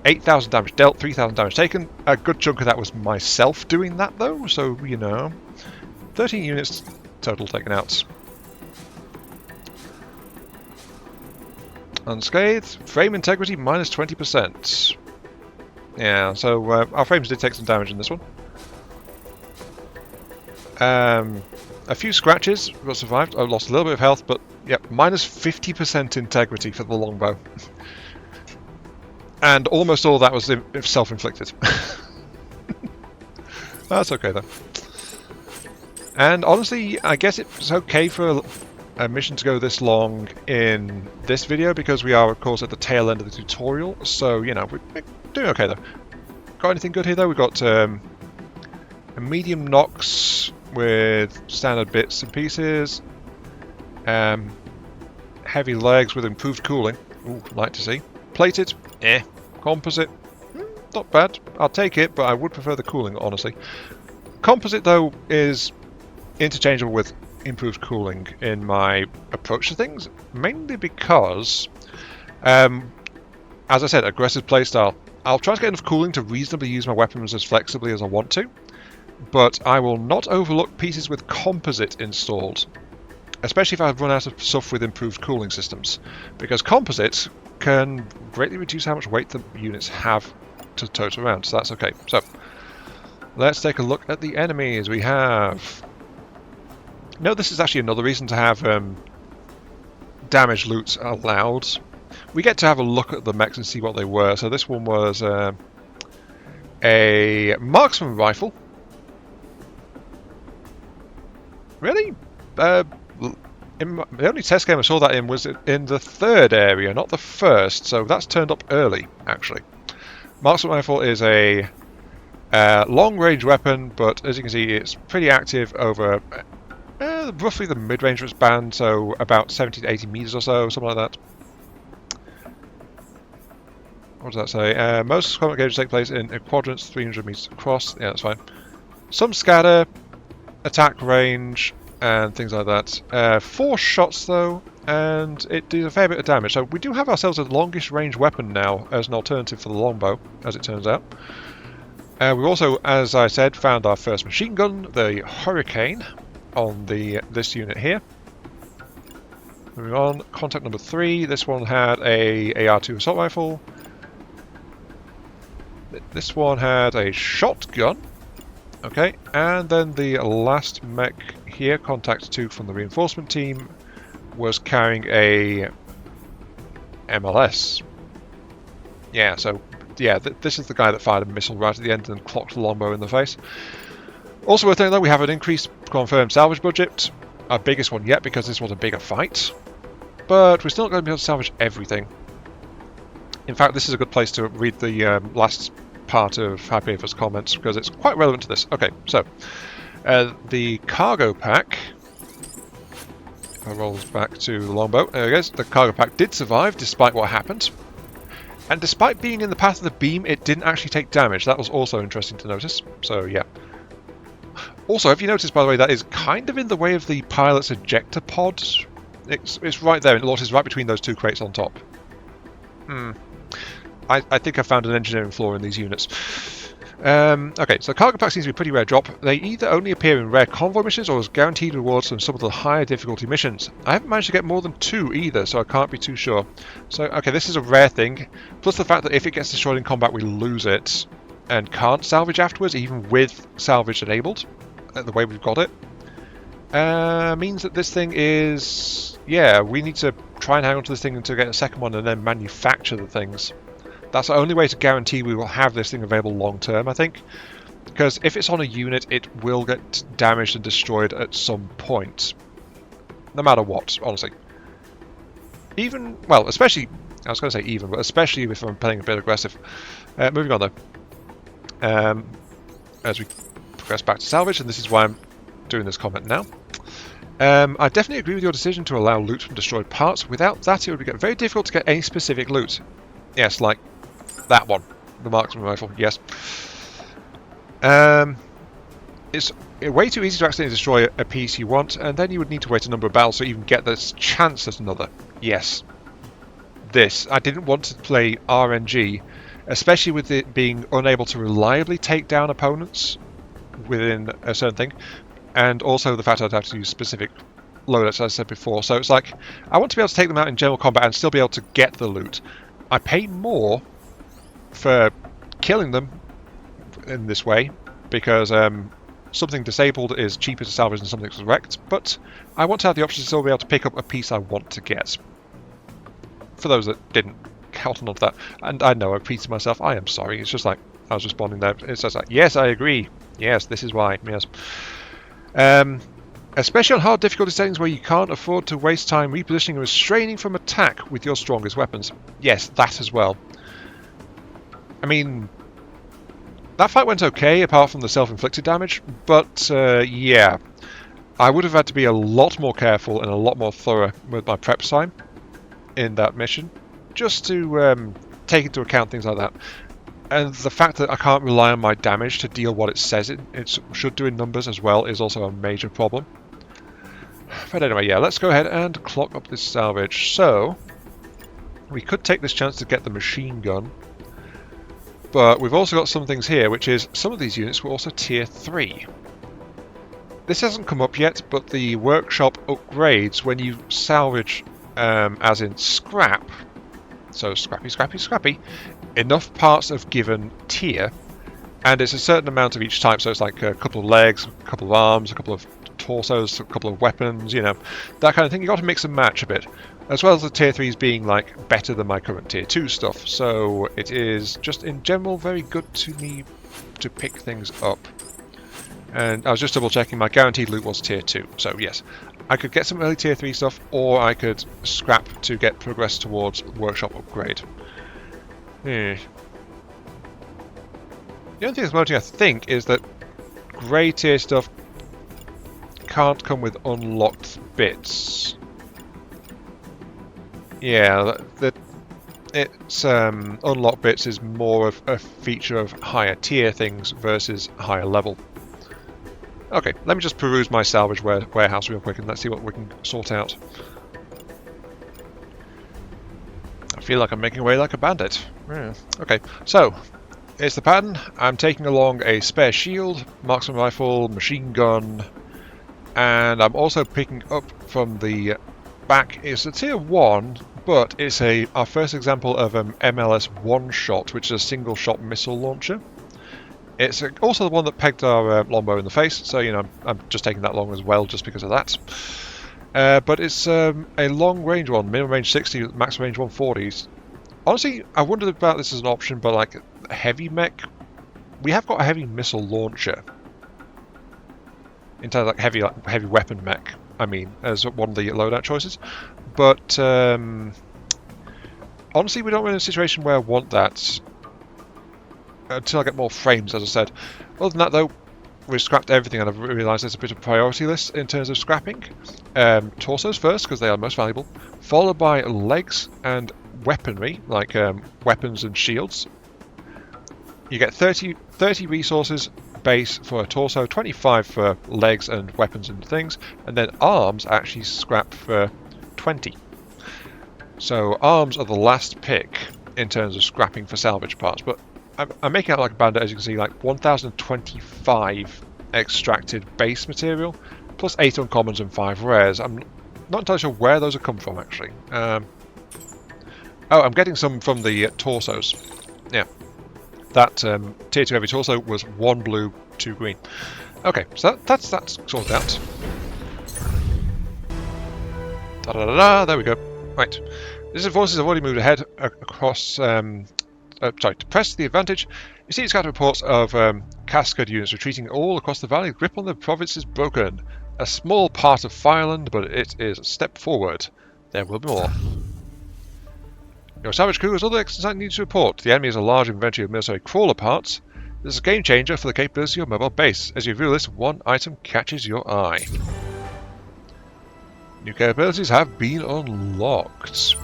8,000 damage dealt, 3,000 damage taken. A good chunk of that was myself doing that, though, so, you know. 13 units total taken out. Unscathed. Frame integrity minus 20%. Yeah, so our frames did take some damage in this one. A few scratches, but survived. I lost a little bit of health, but yep, minus 50% integrity for the longbow. And almost all that was self-inflicted. That's okay though. And honestly, I guess it's okay for a mission to go this long in this video, because we are, of course, at the tail end of the tutorial. So, you know, we're doing okay though. Got anything good here though? We've got a medium Nox with standard bits and pieces. Heavy legs with improved cooling. Ooh, like to see. Plated, Composite, not bad. I'll take it, but I would prefer the cooling, honestly. Composite, though, is interchangeable with improved cooling in my approach to things, mainly because, as I said, aggressive playstyle. I'll try to get enough cooling to reasonably use my weapons as flexibly as I want to, but I will not overlook pieces with composite installed, especially if I've run out of stuff with improved cooling systems, because composite can greatly reduce how much weight the units have to tote around, so that's okay. So, let's take a look at the enemies we have. No, this is actually another reason to have damage loot allowed. We get to have a look at the mechs and see what they were. So this one was a marksman rifle. Really? The only test game I saw that in was in the third area, not the first. So that's turned up early, actually. Marksman rifle is a long-range weapon, but as you can see, it's pretty active over roughly the mid-range of its band, so about 70 to 80 meters or so, something like that. What does that say? Most combat engagements take place in quadrants 300 meters across. Yeah, that's fine. Some scatter, attack range, and things like that. 4 shots though, and it does a fair bit of damage. So we do have ourselves a longish range weapon now as an alternative for the longbow, as it turns out. We've also, as I said, found our first machine gun, the Hurricane, on this unit here. Moving on, contact number 3. This one had a AR-2 assault rifle. This one had a shotgun. Okay, and then the last mech here, contact 2 from the reinforcement team, was carrying a MLS. Yeah, so yeah, this is the guy that fired a missile right at the end and clocked the longbow in the face. Also worth noting though, we have an increased confirmed salvage budget, our biggest one yet because this was a bigger fight, but we're still not going to be able to salvage everything. In fact, this is a good place to read the last part of Happy Ava's comments because it's quite relevant to this. Okay, so the cargo pack. If I roll back to the longbow, there it goes. The cargo pack did survive despite what happened. And despite being in the path of the beam, it didn't actually take damage. That was also interesting to notice. So, yeah. Also, have you noticed, by the way, that is kind of in the way of the pilot's ejector pod? It's right there, and it launches right between those 2 crates on top. I think I found an engineering flaw in these units. Okay, so cargo pack seems to be a pretty rare drop. They either only appear in rare convoy missions or as guaranteed rewards from some of the higher difficulty missions. I haven't managed to get more than 2 either, so I can't be too sure. So, okay, this is a rare thing. Plus the fact that if it gets destroyed in combat, we lose it and can't salvage afterwards, even with salvage enabled, the way we've got it. Means that this thing is... Yeah, we need to try and hang on to this thing until we get a second one and then manufacture the things. That's the only way to guarantee we will have this thing available long term, I think. Because if it's on a unit, it will get damaged and destroyed at some point. No matter what, honestly. Even, well, especially, I was going to say even, but especially if I'm playing a bit aggressive. Moving on though. As we progress back to salvage, and this is why I'm doing this comment now. I definitely agree with your decision to allow loot from destroyed parts. Without that, it would get very difficult to get any specific loot. Yes, like that one, the marksman rifle, yes. It's way too easy to accidentally destroy a piece you want, and then you would need to wait a number of battles to even get this chance at another. Yes. I didn't want to play RNG, especially with it being unable to reliably take down opponents within a certain thing, and also the fact I'd have to use specific loadouts, as I said before. So it's like, I want to be able to take them out in general combat and still be able to get the loot. I pay more for killing them in this way because something disabled is cheaper to salvage than something that's wrecked, but I want to have the option to still be able to pick up a piece I want to get. For those that didn't count on that, and I know I repeated myself, I am sorry. It's just like I was responding there. It's just like, yes, I agree. Yes, this is why. Yes. Especially on hard difficulty settings where you can't afford to waste time repositioning and restraining from attack with your strongest weapons. Yes, that as well. I mean, that fight went okay apart from the self-inflicted damage, but yeah, I would have had to be a lot more careful and a lot more thorough with my prep time in that mission just to take into account things like that. And the fact that I can't rely on my damage to deal what it says it should do in numbers as well is also a major problem. But anyway, yeah, let's go ahead and clock up this salvage. So, we could take this chance to get the machine gun. But we've also got some things here, which is some of these units were also tier 3. This hasn't come up yet, but the workshop upgrades when you salvage, as in scrap. So scrappy, scrappy, scrappy. Enough parts of given tier, and it's a certain amount of each type, so it's like a couple of legs, a couple of arms, a couple of torsos, a couple of weapons, you know, that kind of thing. You got to mix and match a bit, as well as the tier 3s being like better than my current tier 2 stuff, so it is just in general very good to me to pick things up. And I was just double checking, my guaranteed loot was tier 2, so yes, I could get some early tier 3 stuff, or I could scrap to get progress towards workshop upgrade. The only thing that's motivating, I think, is that grey tier stuff can't come with unlocked bits. Yeah, it's unlocked bits is more of a feature of higher tier things versus higher level. Okay, let me just peruse my salvage warehouse real quick and let's see what we can sort out. I feel like I'm making away like a bandit. Yeah. Okay, so it's the pattern. I'm taking along a spare shield, marksman rifle, machine gun, and I'm also picking up from the back. It's a tier 1, but it's our first example of an MLS one-shot, which is a single-shot missile launcher. It's also the one that pegged our longbow in the face, so you know I'm just taking that along as well, just because of that. But it's a long-range one, minimum range 60, max range 140s. Honestly, I wondered about this as an option, but like heavy mech, we have got a heavy missile launcher. In terms of like heavy weapon mech, I mean, as one of the loadout choices. But honestly, we don't really in a situation where I want that until I get more frames, as I said. Other than that, though, we've scrapped everything, and I've realised there's a bit of priority list in terms of scrapping. Torsos first, because they are most valuable, followed by legs and weaponry, like weapons and shields. You get 30 resources base for a torso, 25 for legs and weapons and things, and then arms actually scrap for 20. So arms are the last pick in terms of scrapping for salvage parts, but I'm making out like a bandit, as you can see, like 1025 extracted base material, plus 8 uncommons and 5 rares. I'm not entirely sure where those have come from, actually. Oh, I'm getting some from the torsos. Yeah. That tier 2 heavy torso was 1 blue, 2 green. Okay, so that's sorted out. Da-da-da-da, there we go. Right. These forces have already moved ahead across... to press the advantage, you see scattered reports of cascade units retreating all across the valley. Grip on the province is broken. A small part of Fireland, but it is a step forward. There will be more. Your salvage crew has other excellent needs to report. The enemy has a large inventory of military crawler parts. This is a game changer for the capability of your mobile base. As you view this, one item catches your eye. New capabilities have been unlocked.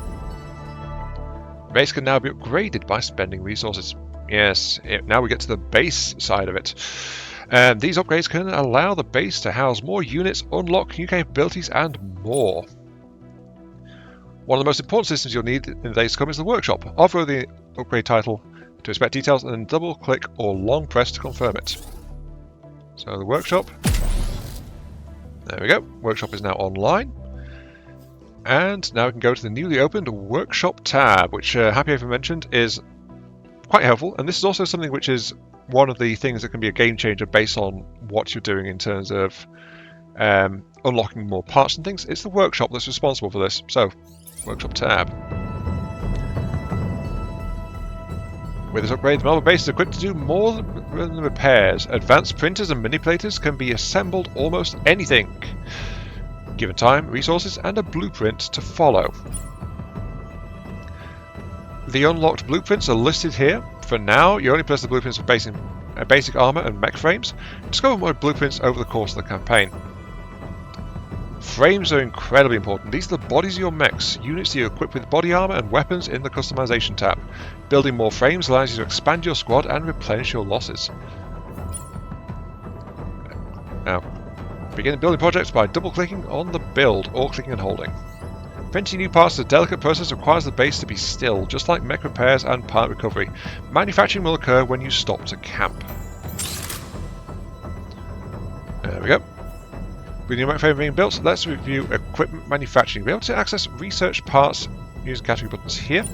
The base can now be upgraded by spending resources. Yes, now we get to the base side of it. And these upgrades can allow the base to house more units, unlock new capabilities, and more. One of the most important systems you'll need in the days to come is the workshop. Hover the upgrade title to inspect details and then double click or long press to confirm it. So the workshop. There we go. Workshop is now online. And now we can go to the newly opened workshop tab, which Happy Ever mentioned is quite helpful. And this is also something which is one of the things that can be a game changer based on what you're doing in terms of unlocking more parts and things. It's the workshop that's responsible for this. So, workshop tab. With this upgrade, the mobile base is equipped to do more than repairs. Advanced printers and manipulators can be assembled almost anything. Given time, resources, and a blueprint to follow. The unlocked blueprints are listed here. For now, you only possess the blueprints for basic armor and mech frames. Discover more blueprints over the course of the campaign. Frames are incredibly important. These are the bodies of your mechs, units that you equip with body armor and weapons in the customization tab. Building more frames allows you to expand your squad and replenish your losses. Now, begin the building project by double-clicking on the build or clicking and holding. Printing new parts is a delicate process that requires the base to be still, just like mech repairs and part recovery. Manufacturing will occur when you stop to camp. There we go. With your mech frame being built, let's review equipment manufacturing. You'll be able to access research parts using category buttons here.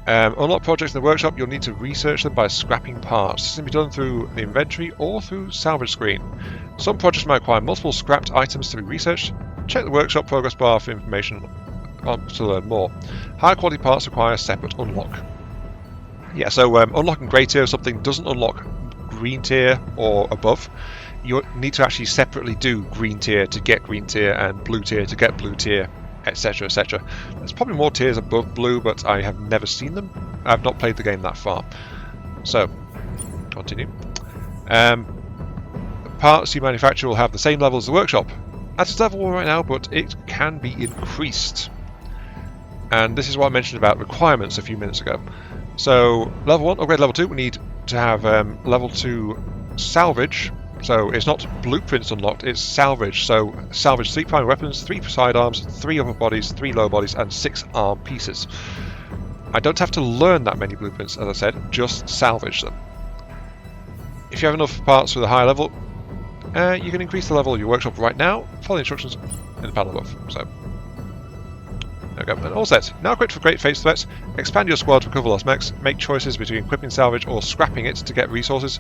Unlock projects in the workshop, you'll need to research them by scrapping parts. This can be done through the inventory or through salvage screen. Some projects might require multiple scrapped items to be researched. Check the workshop progress bar for information to learn more. Higher quality parts require a separate unlock. Yeah, so unlocking grey tier or something doesn't unlock green tier or above. You need to actually separately do green tier to get green tier and blue tier to get blue tier, etc, etc. There's probably more tiers above blue, but I have never seen them. I've not played the game that far. So, continue. Parts you manufacture will have the same level as the workshop. At its level right now, but it can be increased. And this is what I mentioned about requirements a few minutes ago. So, level 1, upgrade level 2, we need to have level 2 salvage. So it's not blueprints unlocked, it's salvage. So salvage 3 primary weapons, 3 sidearms, 3 upper bodies, 3 lower bodies, and 6 arm pieces. I don't have to learn that many blueprints, as I said, just salvage them. If you have enough parts for the higher level, you can increase the level of your workshop right now. Follow the instructions in the panel above. So, there we go. And all set. Now equipped for great face threats. Expand your squad to recover lost mechs. Make choices between equipping salvage or scrapping it to get resources.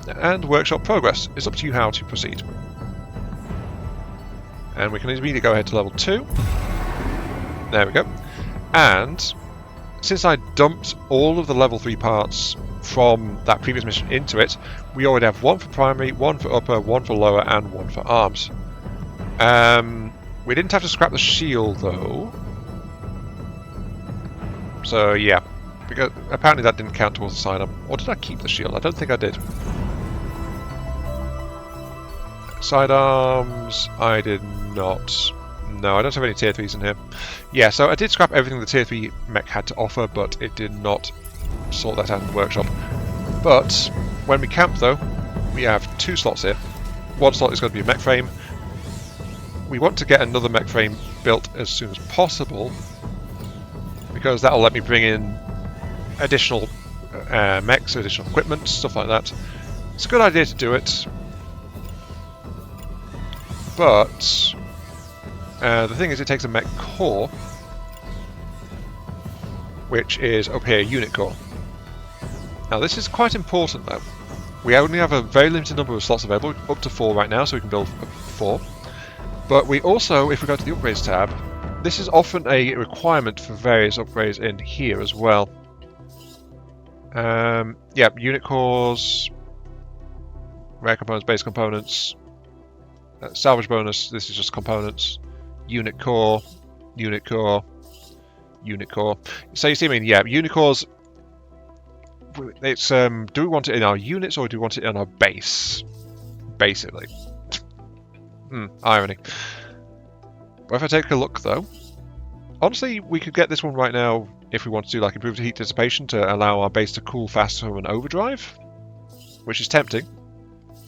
And workshop progress. It's up to you how to proceed. And we can immediately go ahead to level 2. There we go. And since I dumped all of the level 3 parts from that previous mission into it, we already have 1 for primary, 1 for upper, 1 for lower, and 1 for arms. We didn't have to scrap the shield though. So yeah, because apparently that didn't count towards the sidearm. Or did I keep the shield? I don't think I did. Sidearms, I did not. No, I don't have any tier 3s in here. Yeah, so I did scrap everything the tier 3 mech had to offer, but it did not sort that out in the workshop. But when we camp though, we have 2 slots here. 1 slot is going to be a mech frame. We want to get another mech frame built as soon as possible, because that'll let me bring in additional mechs, additional equipment, stuff like that. It's a good idea to do it. But the thing is, it takes a mech core, which is up here, unit core. Now this is quite important though. We only have a very limited number of slots available, up to 4 right now, so we can build 4. But we also, if we go to the upgrades tab, this is often a requirement for various upgrades in here as well. Yeah, unit cores, rare components, base components, salvage bonus, this is just components, unit core, unit core, unit core. So you see, I mean, yeah, unit cores, it's, do we want it in our units or do we want it in our base? Basically. Irony. But if I take a look though, honestly, we could get this one right now if we want to do like improved heat dissipation to allow our base to cool faster from an overdrive, which is tempting.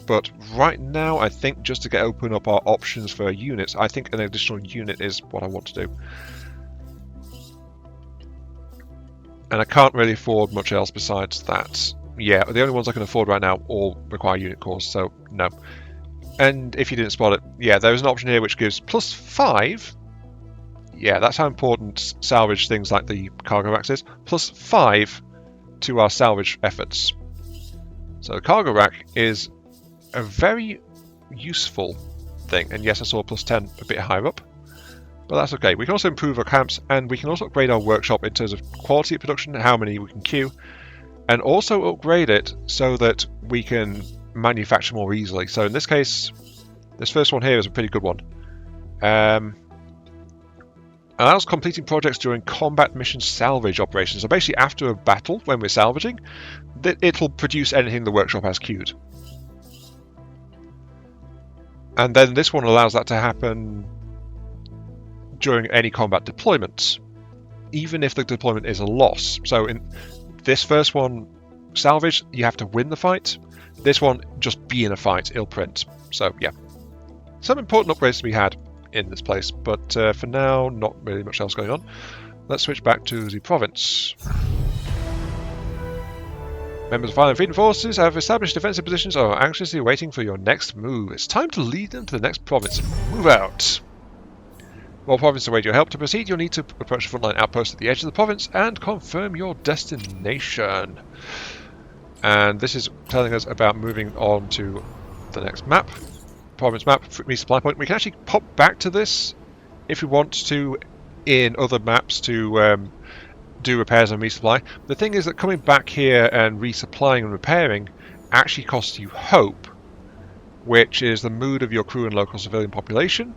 But right now, I think just to open up our options for units, I think an additional unit is what I want to do. And I can't really afford much else besides that. Yeah, the only ones I can afford right now all require unit cores, so no. And if you didn't spot it, yeah, there is an option here which gives +5. Yeah, that's how important salvage things like the cargo racks is. +5 to our salvage efforts. So the cargo rack is a very useful thing. And yes, I saw +10 a bit higher up. But that's okay. We can also improve our camps, and we can also upgrade our workshop in terms of quality of production, how many we can queue, and also upgrade it so that we can manufacture more easily. So in this case, this first one here is a pretty good one. Allows completing projects during combat mission salvage operations. So basically after a battle, when we're salvaging, it'll produce anything the workshop has queued. And then this one allows that to happen during any combat deployment, even if the deployment is a loss. So in this first one, salvage, you have to win the fight. This one, just be in a fight, ill print. So yeah, some important upgrades to be had in this place, but for now, not really much else going on. Let's switch back to the province. Members of Fire and Freedom Forces have established defensive positions and are anxiously waiting for your next move. It's time to lead them to the next province. Move out! While provinces await your help, to proceed, you'll need to approach the frontline outpost at the edge of the province and confirm your destination. And this is telling us about moving on to the next map. Province map, resupply point. We can actually pop back to this if we want to in other maps to do repairs and resupply. The thing is that coming back here and resupplying and repairing actually costs you hope, which is the mood of your crew and local civilian population.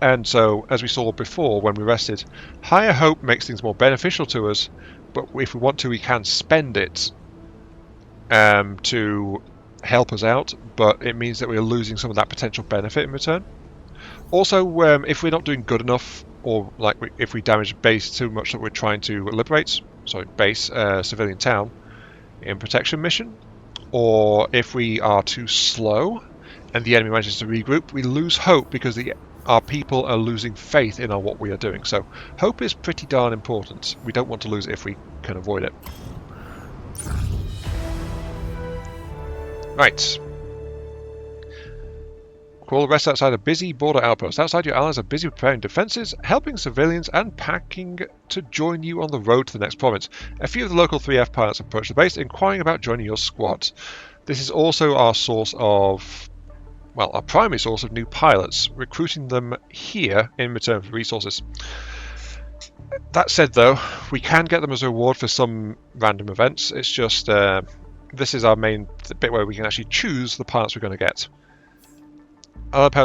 And so, as we saw before when we rested, higher hope makes things more beneficial to us, but if we want to, we can spend it to help us out, but it means that we're losing some of that potential benefit in return. Also, if we're not doing good enough, or like if we damage base too much that we're trying to liberate, civilian town in protection mission, or if we are too slow and the enemy manages to regroup, we lose hope because our people are losing faith in what we are doing. So hope is pretty darn important. We don't want to lose it if we can avoid it. Right. Call rest outside a busy border outpost. Outside, your allies are busy preparing defences, helping civilians, and packing to join you on the road to the next province. A few of the local 3F pilots approach the base, inquiring about joining your squad. This is also our source of, well, our primary source of new pilots, recruiting them here in return for resources. That said, though, we can get them as a reward for some random events. It's just, this is our main bit where we can actually choose the pilots we're going to get. Allied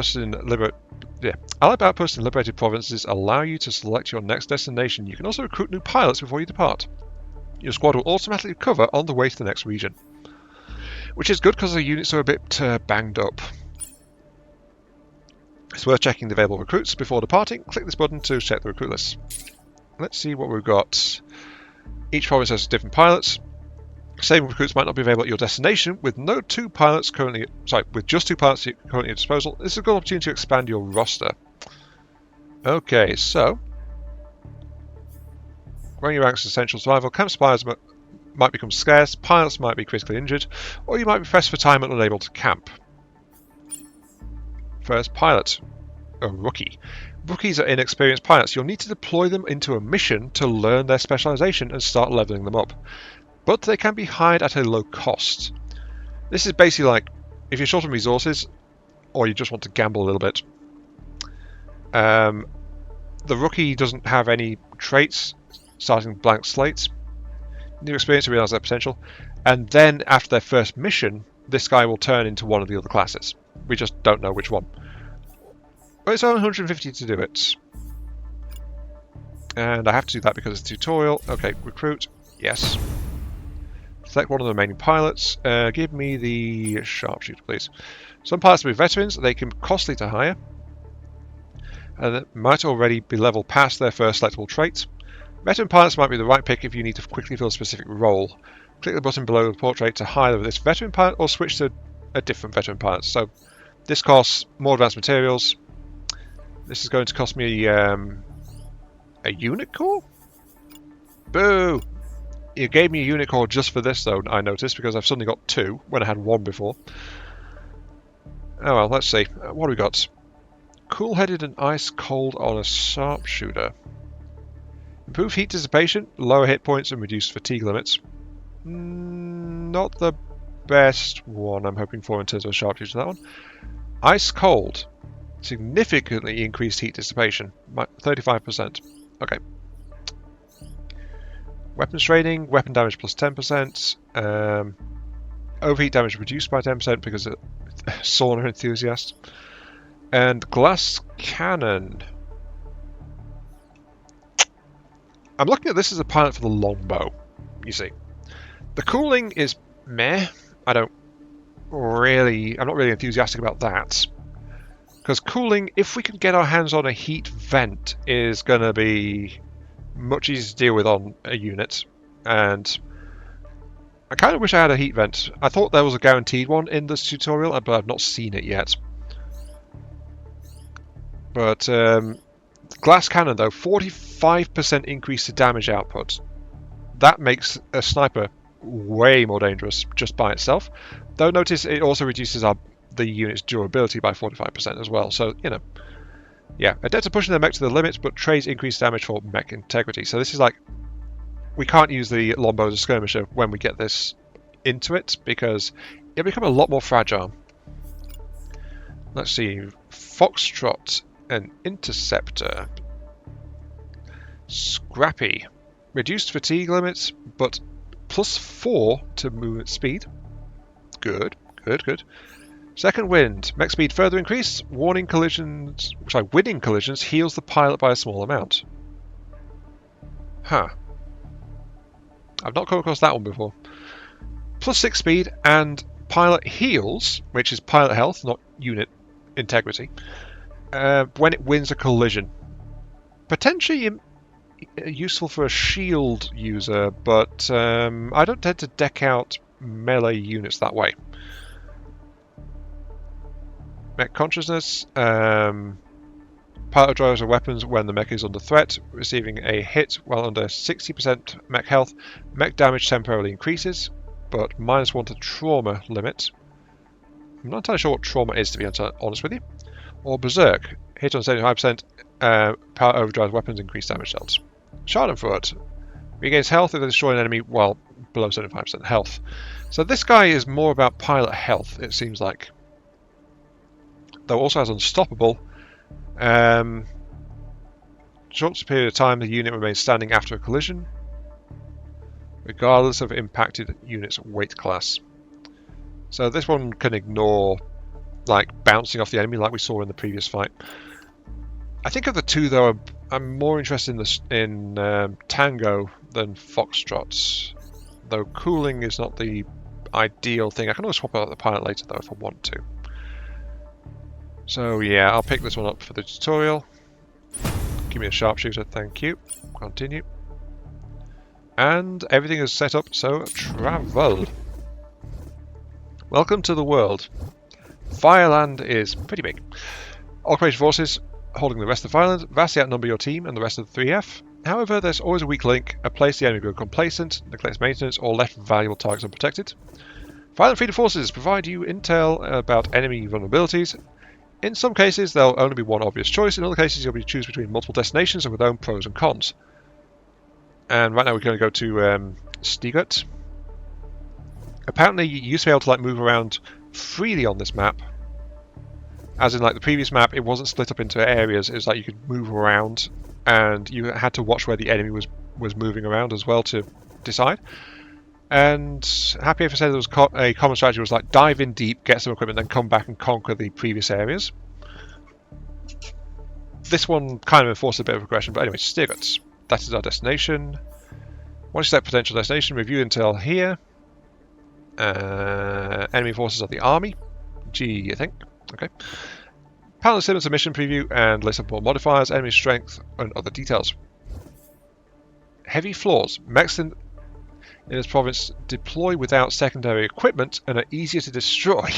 outposts in liberated provinces allow you to select your next destination. You can also recruit new pilots before you depart. Your squad will automatically recover on the way to the next region, which is good because the units are a bit banged up. It's worth checking the available recruits before departing. Click this button to check the recruit list. Let's see what we've got. Each province has different pilots. Saving recruits might not be available at your destination. With just 2 pilots currently at your disposal, this is a good opportunity to expand your roster. Okay, so growing your ranks is essential survival. Camp supplies might become scarce, pilots might be critically injured, or you might be pressed for time and unable to camp. First pilot, a rookie. Rookies are inexperienced pilots. You'll need to deploy them into a mission to learn their specialization and start leveling them up. But they can be hired at a low cost. This is basically like if you're short on resources or you just want to gamble a little bit. The rookie doesn't have any traits, starting blank slates. New experience to realize their potential. And then after their first mission, this guy will turn into one of the other classes. We just don't know which one. But it's only 150 to do it. And I have to do that because it's a tutorial. Okay, recruit. Yes. Select one of the remaining pilots. Give me the sharpshooter, please. Some pilots will be veterans. They can be costly to hire. And they might already be level past their first selectable trait. Veteran pilots might be the right pick if you need to quickly fill a specific role. Click the button below the portrait to hire this veteran pilot or switch to a different veteran pilot. So this costs more advanced materials. This is going to cost me a unit core? Boo! You gave me a unit core just for this, though, I noticed, because I've suddenly got 2 when I had 1 before. Oh well, let's see. What do we got? Cool-headed and ice-cold on a sharpshooter. Improve heat dissipation, lower hit points, and reduce fatigue limits. Not the best one I'm hoping for in terms of a sharpshooter, that one. Ice-cold. Significantly increased heat dissipation. 35%. Okay. Weapons training, weapon damage plus 10%. Overheat damage reduced by 10% because of sauna enthusiast. And glass cannon. I'm looking at this as a pilot for the longbow, you see. The cooling is meh. I'm not really enthusiastic about that. Because cooling, if we can get our hands on a heat vent, is going to be much easier to deal with on a unit. And I kind of wish I had a heat vent. I thought there was a guaranteed one in this tutorial, but I've not seen it yet. But glass cannon, though, 45% increase to damage output. That makes a sniper way more dangerous just by itself. Though notice it also reduces the unit's durability by 45% as well. So, you know, yeah, adepts are pushing their mech to the limit, but trades increase damage for mech integrity. So this is like, we can't use the longbow as a skirmisher when we get this into it, because it'll become a lot more fragile. Let's see, Foxtrot and Interceptor. Scrappy. Reduced fatigue limits, but +4 to movement speed. Good, good, good. Second wind. Mech speed further increase. Winning collisions heals the pilot by a small amount. Huh. I've not come across that one before. +6 speed and pilot heals, which is pilot health, not unit integrity, when it wins a collision. Potentially useful for a shield user, but I don't tend to deck out melee units that way. Mech consciousness. Pilot draws weapons when the mech is under threat, receiving a hit while under 60% mech health. Mech damage temporarily increases, but -1 to trauma limit. I'm not entirely sure what trauma is, to be honest with you. Or Berserk. Hit on 75%. Power overdrive weapons increase damage dealt. Schadenfreude. Regains health if they destroy an enemy while below 75% health. So this guy is more about pilot health, it seems like. Though also has Unstoppable. Short period of time the unit remains standing after a collision, regardless of impacted unit's weight class. So this one can ignore like bouncing off the enemy like we saw in the previous fight. I think of the two though, I'm more interested in Tango than Foxtrot. Though cooling is not the ideal thing. I can always swap out the pilot later though if I want to. So yeah, I'll pick this one up for the tutorial. Give me a sharpshooter, thank you. Continue. And everything is set up, so travel. Welcome to the world. Fireland is pretty big. Occupation forces holding the rest of Fireland vastly outnumber your team and the rest of the 3F. However, there's always a weak link, a place the enemy grow complacent, neglects maintenance, or left valuable targets unprotected. Fireland Freedom Forces provide you intel about enemy vulnerabilities. In some cases, there'll only be one obvious choice. In other cases, you'll be choose between multiple destinations and with their own pros and cons. And right now we're going to go to Stigut. Apparently, you used to be able to like move around freely on this map. As in, like the previous map, it wasn't split up into areas. It was like you could move around, and you had to watch where the enemy was moving around as well to decide. And Happy if I said there was a common strategy was like dive in deep, get some equipment, then come back and conquer the previous areas. This one kind of enforced a bit of aggression, but anyway, Stigut. That is our destination. Once you select potential destination, review intel here. Enemy forces of the army. G, I think. Okay. Panel of Simmons mission preview and list of more modifiers, enemy strength, and other details. Heavy floors. Mechs in this province deploy without secondary equipment and are easier to destroy.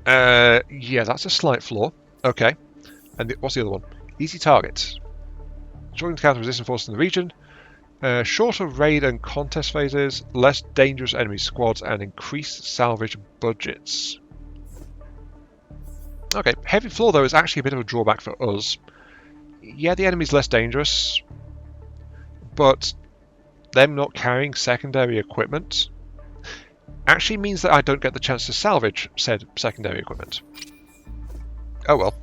Yeah, that's a slight flaw. Okay. And what's the other one? Easy targets. Joining to counter resistance forces in the region. Shorter raid and contest phases, less dangerous enemy squads, and increased salvage budgets. Okay, heavy floor though is actually a bit of a drawback for us. Yeah, the enemy's less dangerous, but them not carrying secondary equipment actually means that I don't get the chance to salvage said secondary equipment. Oh well.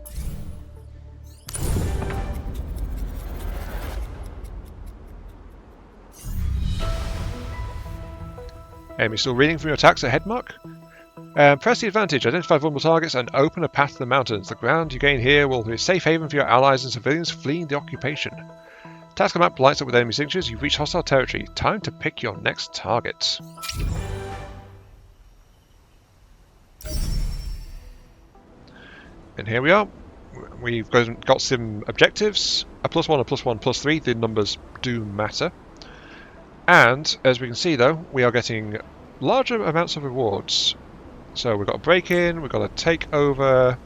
Enemy still reading from your attacks at head mark. Press the advantage, identify vulnerable targets, and open a path to the mountains. The ground you gain here will be a safe haven for your allies and civilians fleeing the occupation. Task map lights up with enemy signatures. You've reached hostile territory. Time to pick your next target. And here we are. We've got some objectives. A +1, a +1, +3. The numbers do matter. And, as we can see though, we are getting larger amounts of rewards. So we've got a break-in, we've got a takeover,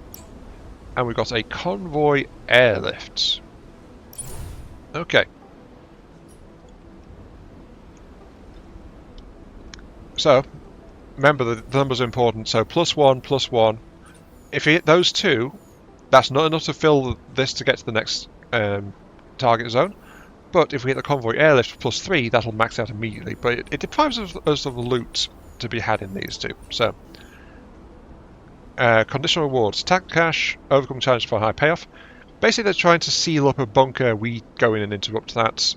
and we've got a convoy airlift. Okay. So, remember the numbers are important. So +1, +1. If you hit those two, that's not enough to fill this to get to the next target zone. But if we hit the convoy airlift +3, that'll max out immediately. But it deprives us of the loot to be had in these two. So, conditional rewards. Attack cash, overcome challenge for high payoff. Basically, they're trying to seal up a bunker. We go in and interrupt that.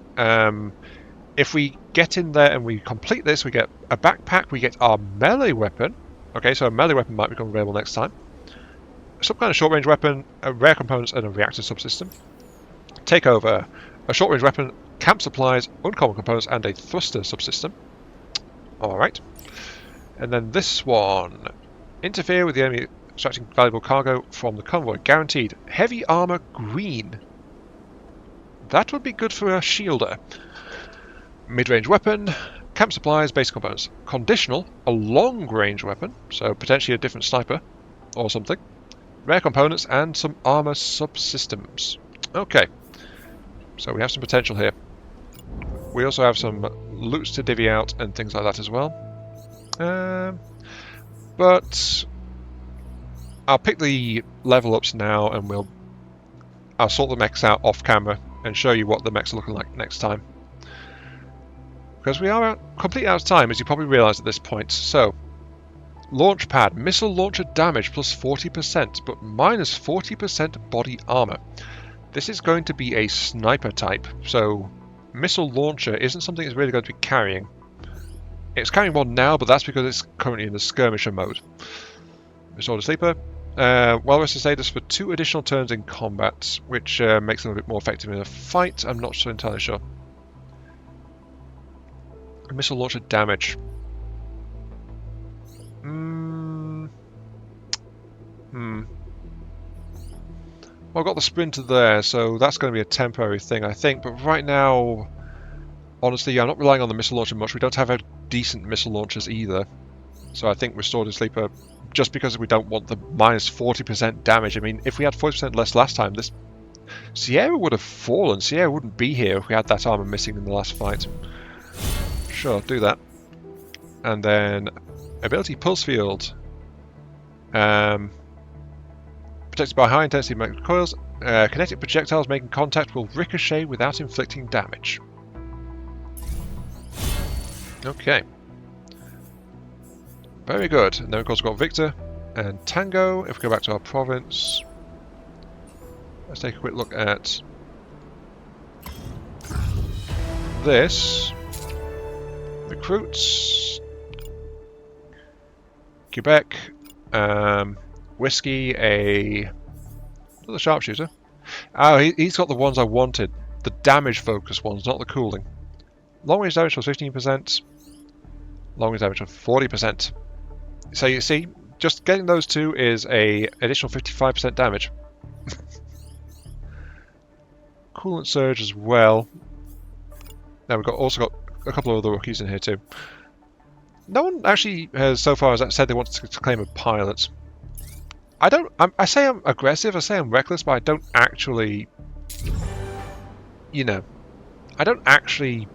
If we get in there and we complete this, we get a backpack, we get our melee weapon. Okay, so a melee weapon might become available next time. Some kind of short-range weapon, rare components, and a reactor subsystem. Takeover. A short-range weapon, camp supplies, uncommon components, and a thruster subsystem. Alright. And then this one. Interfere with the enemy, extracting valuable cargo from the convoy. Guaranteed. Heavy armor green. That would be good for a shielder. Mid-range weapon, camp supplies, basic components. Conditional, a long-range weapon, so potentially a different sniper or something. Rare components and some armor subsystems. Okay. So we have some potential here. We also have some loots to divvy out and things like that as well. But I'll pick the level ups now, and I'll sort the mechs out off camera and show you what the mechs are looking like next time. Because we are completely out of time, as you probably realise at this point. So, launch pad, missile launcher damage plus 40%, but minus 40% body armor. This is going to be a sniper type, so missile launcher isn't something it's really going to be carrying. It's carrying one now, but that's because it's currently in the skirmisher mode. Restored sleeper. Well rested status for 2 additional turns in combat, which makes them a bit more effective in a fight. I'm not so entirely sure. Missile launcher damage. Well, I've got the sprinter there, so that's going to be a temporary thing, I think. But right now, honestly, I'm not relying on the missile launcher much. We don't have a decent missile launchers either. So I think restored sleeper, just because we don't want the minus 40% damage. I mean, if we had 40% less last time, this Sierra would have fallen. Sierra wouldn't be here if we had that armor missing in the last fight. Sure, do that. And then ability pulse field. Protected by high intensity magnetic coils. Kinetic projectiles making contact will ricochet without inflicting damage. Okay. Very good. And then of course we've got Victor and Tango. If we go back to our province, let's take a quick look at this. Recruits. Quebec. Whiskey, another sharpshooter. Oh, he's got the ones I wanted. The damage focus ones, not the cooling. Long range damage was 15%. Long range damage of 40%. So you see, just getting those two is a additional 55% damage. Coolant surge as well. Now we've also got a couple of other rookies in here too. No one actually has so far as said they want to claim a pilot. I say I'm aggressive, I say I'm reckless, but I don't actually, you know, I don't actually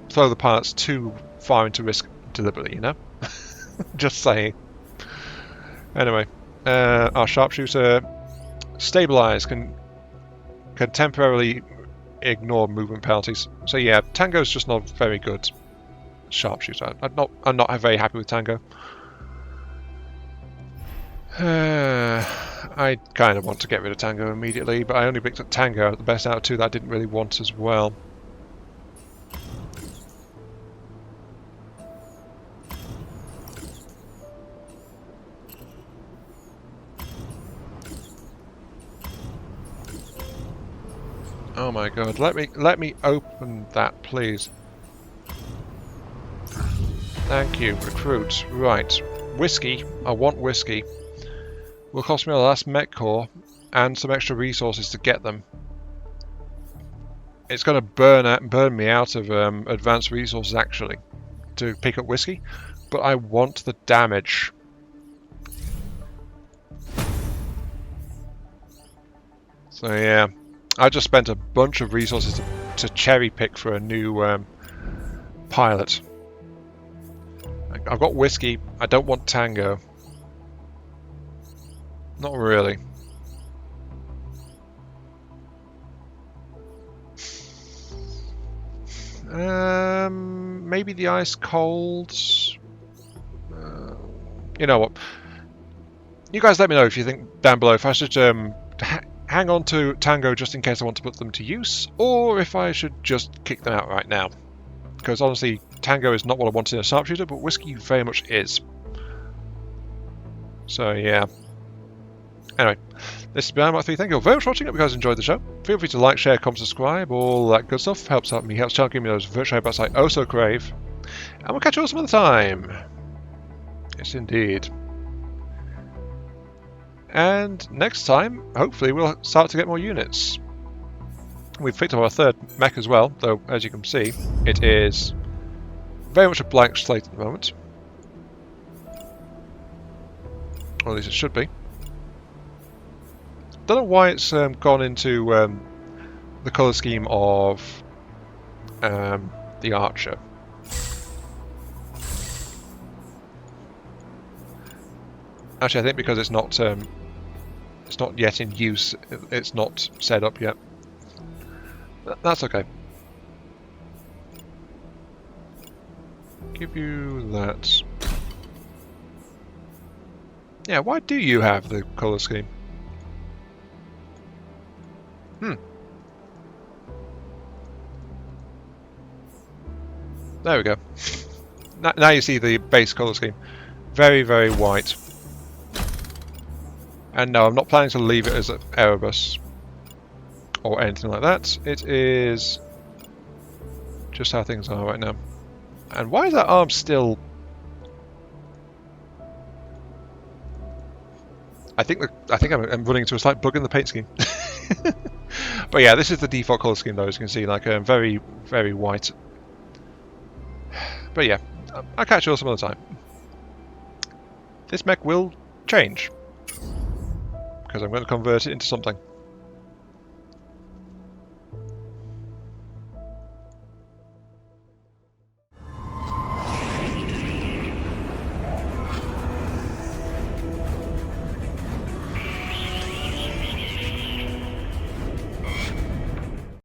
throw the pilots too far into risk deliberately, you know? Just saying. Anyway, our sharpshooter, stabilize, can temporarily ignore movement penalties. So yeah, Tango's just not very good sharpshooter. I'm not very happy with Tango. I kind of want to get rid of Tango immediately, but I only picked up Tango, the best out of 2 that I didn't really want as well. Oh my god, let me open that, please. Thank you, recruit. Right, whiskey. I want whiskey. will cost me a last mech core and some extra resources to get them. It's going to burn me out of advanced resources actually to pick up whiskey, but I want the damage. So yeah, I just spent a bunch of resources to cherry pick for a new pilot. I've got whiskey. I don't want tango. Not really. Maybe the ice cold. You know what? You guys let me know if you think down below if I should hang on to tango just in case I want to put them to use, or if I should just kick them out right now. Because honestly, tango is not what I want in a sharpshooter, but whiskey very much is. So yeah. Anyway, this has been Mark 3. Thank you all very much for watching. Hope you guys enjoyed the show. Feel free to like, share, comment, subscribe, all that good stuff. Helps out me, helps channel give me those virtual headbutts I oh so crave. And we'll catch you all some other time. Yes, indeed. And next time, hopefully, we'll start to get more units. We've picked up our third mech as well, though, as you can see, it is very much a blank slate at the moment. Or at least it should be. Don't know why it's gone into the colour scheme of the Archer. Actually, I think because it's not yet in use, it's not set up yet. That's okay. Give you that. Yeah, why do you have the colour scheme? There we go. Now you see the base colour scheme. Very, very white. And no, I'm not planning to leave it as an Erebus or anything like that. It is just how things are right now. And why is that arm still... I think I'm running into a slight bug in the paint scheme. But yeah, this is the default colour scheme though, as you can see, like very, very white. But yeah, I'll catch you all some other time. This mech will change, because I'm going to convert it into something.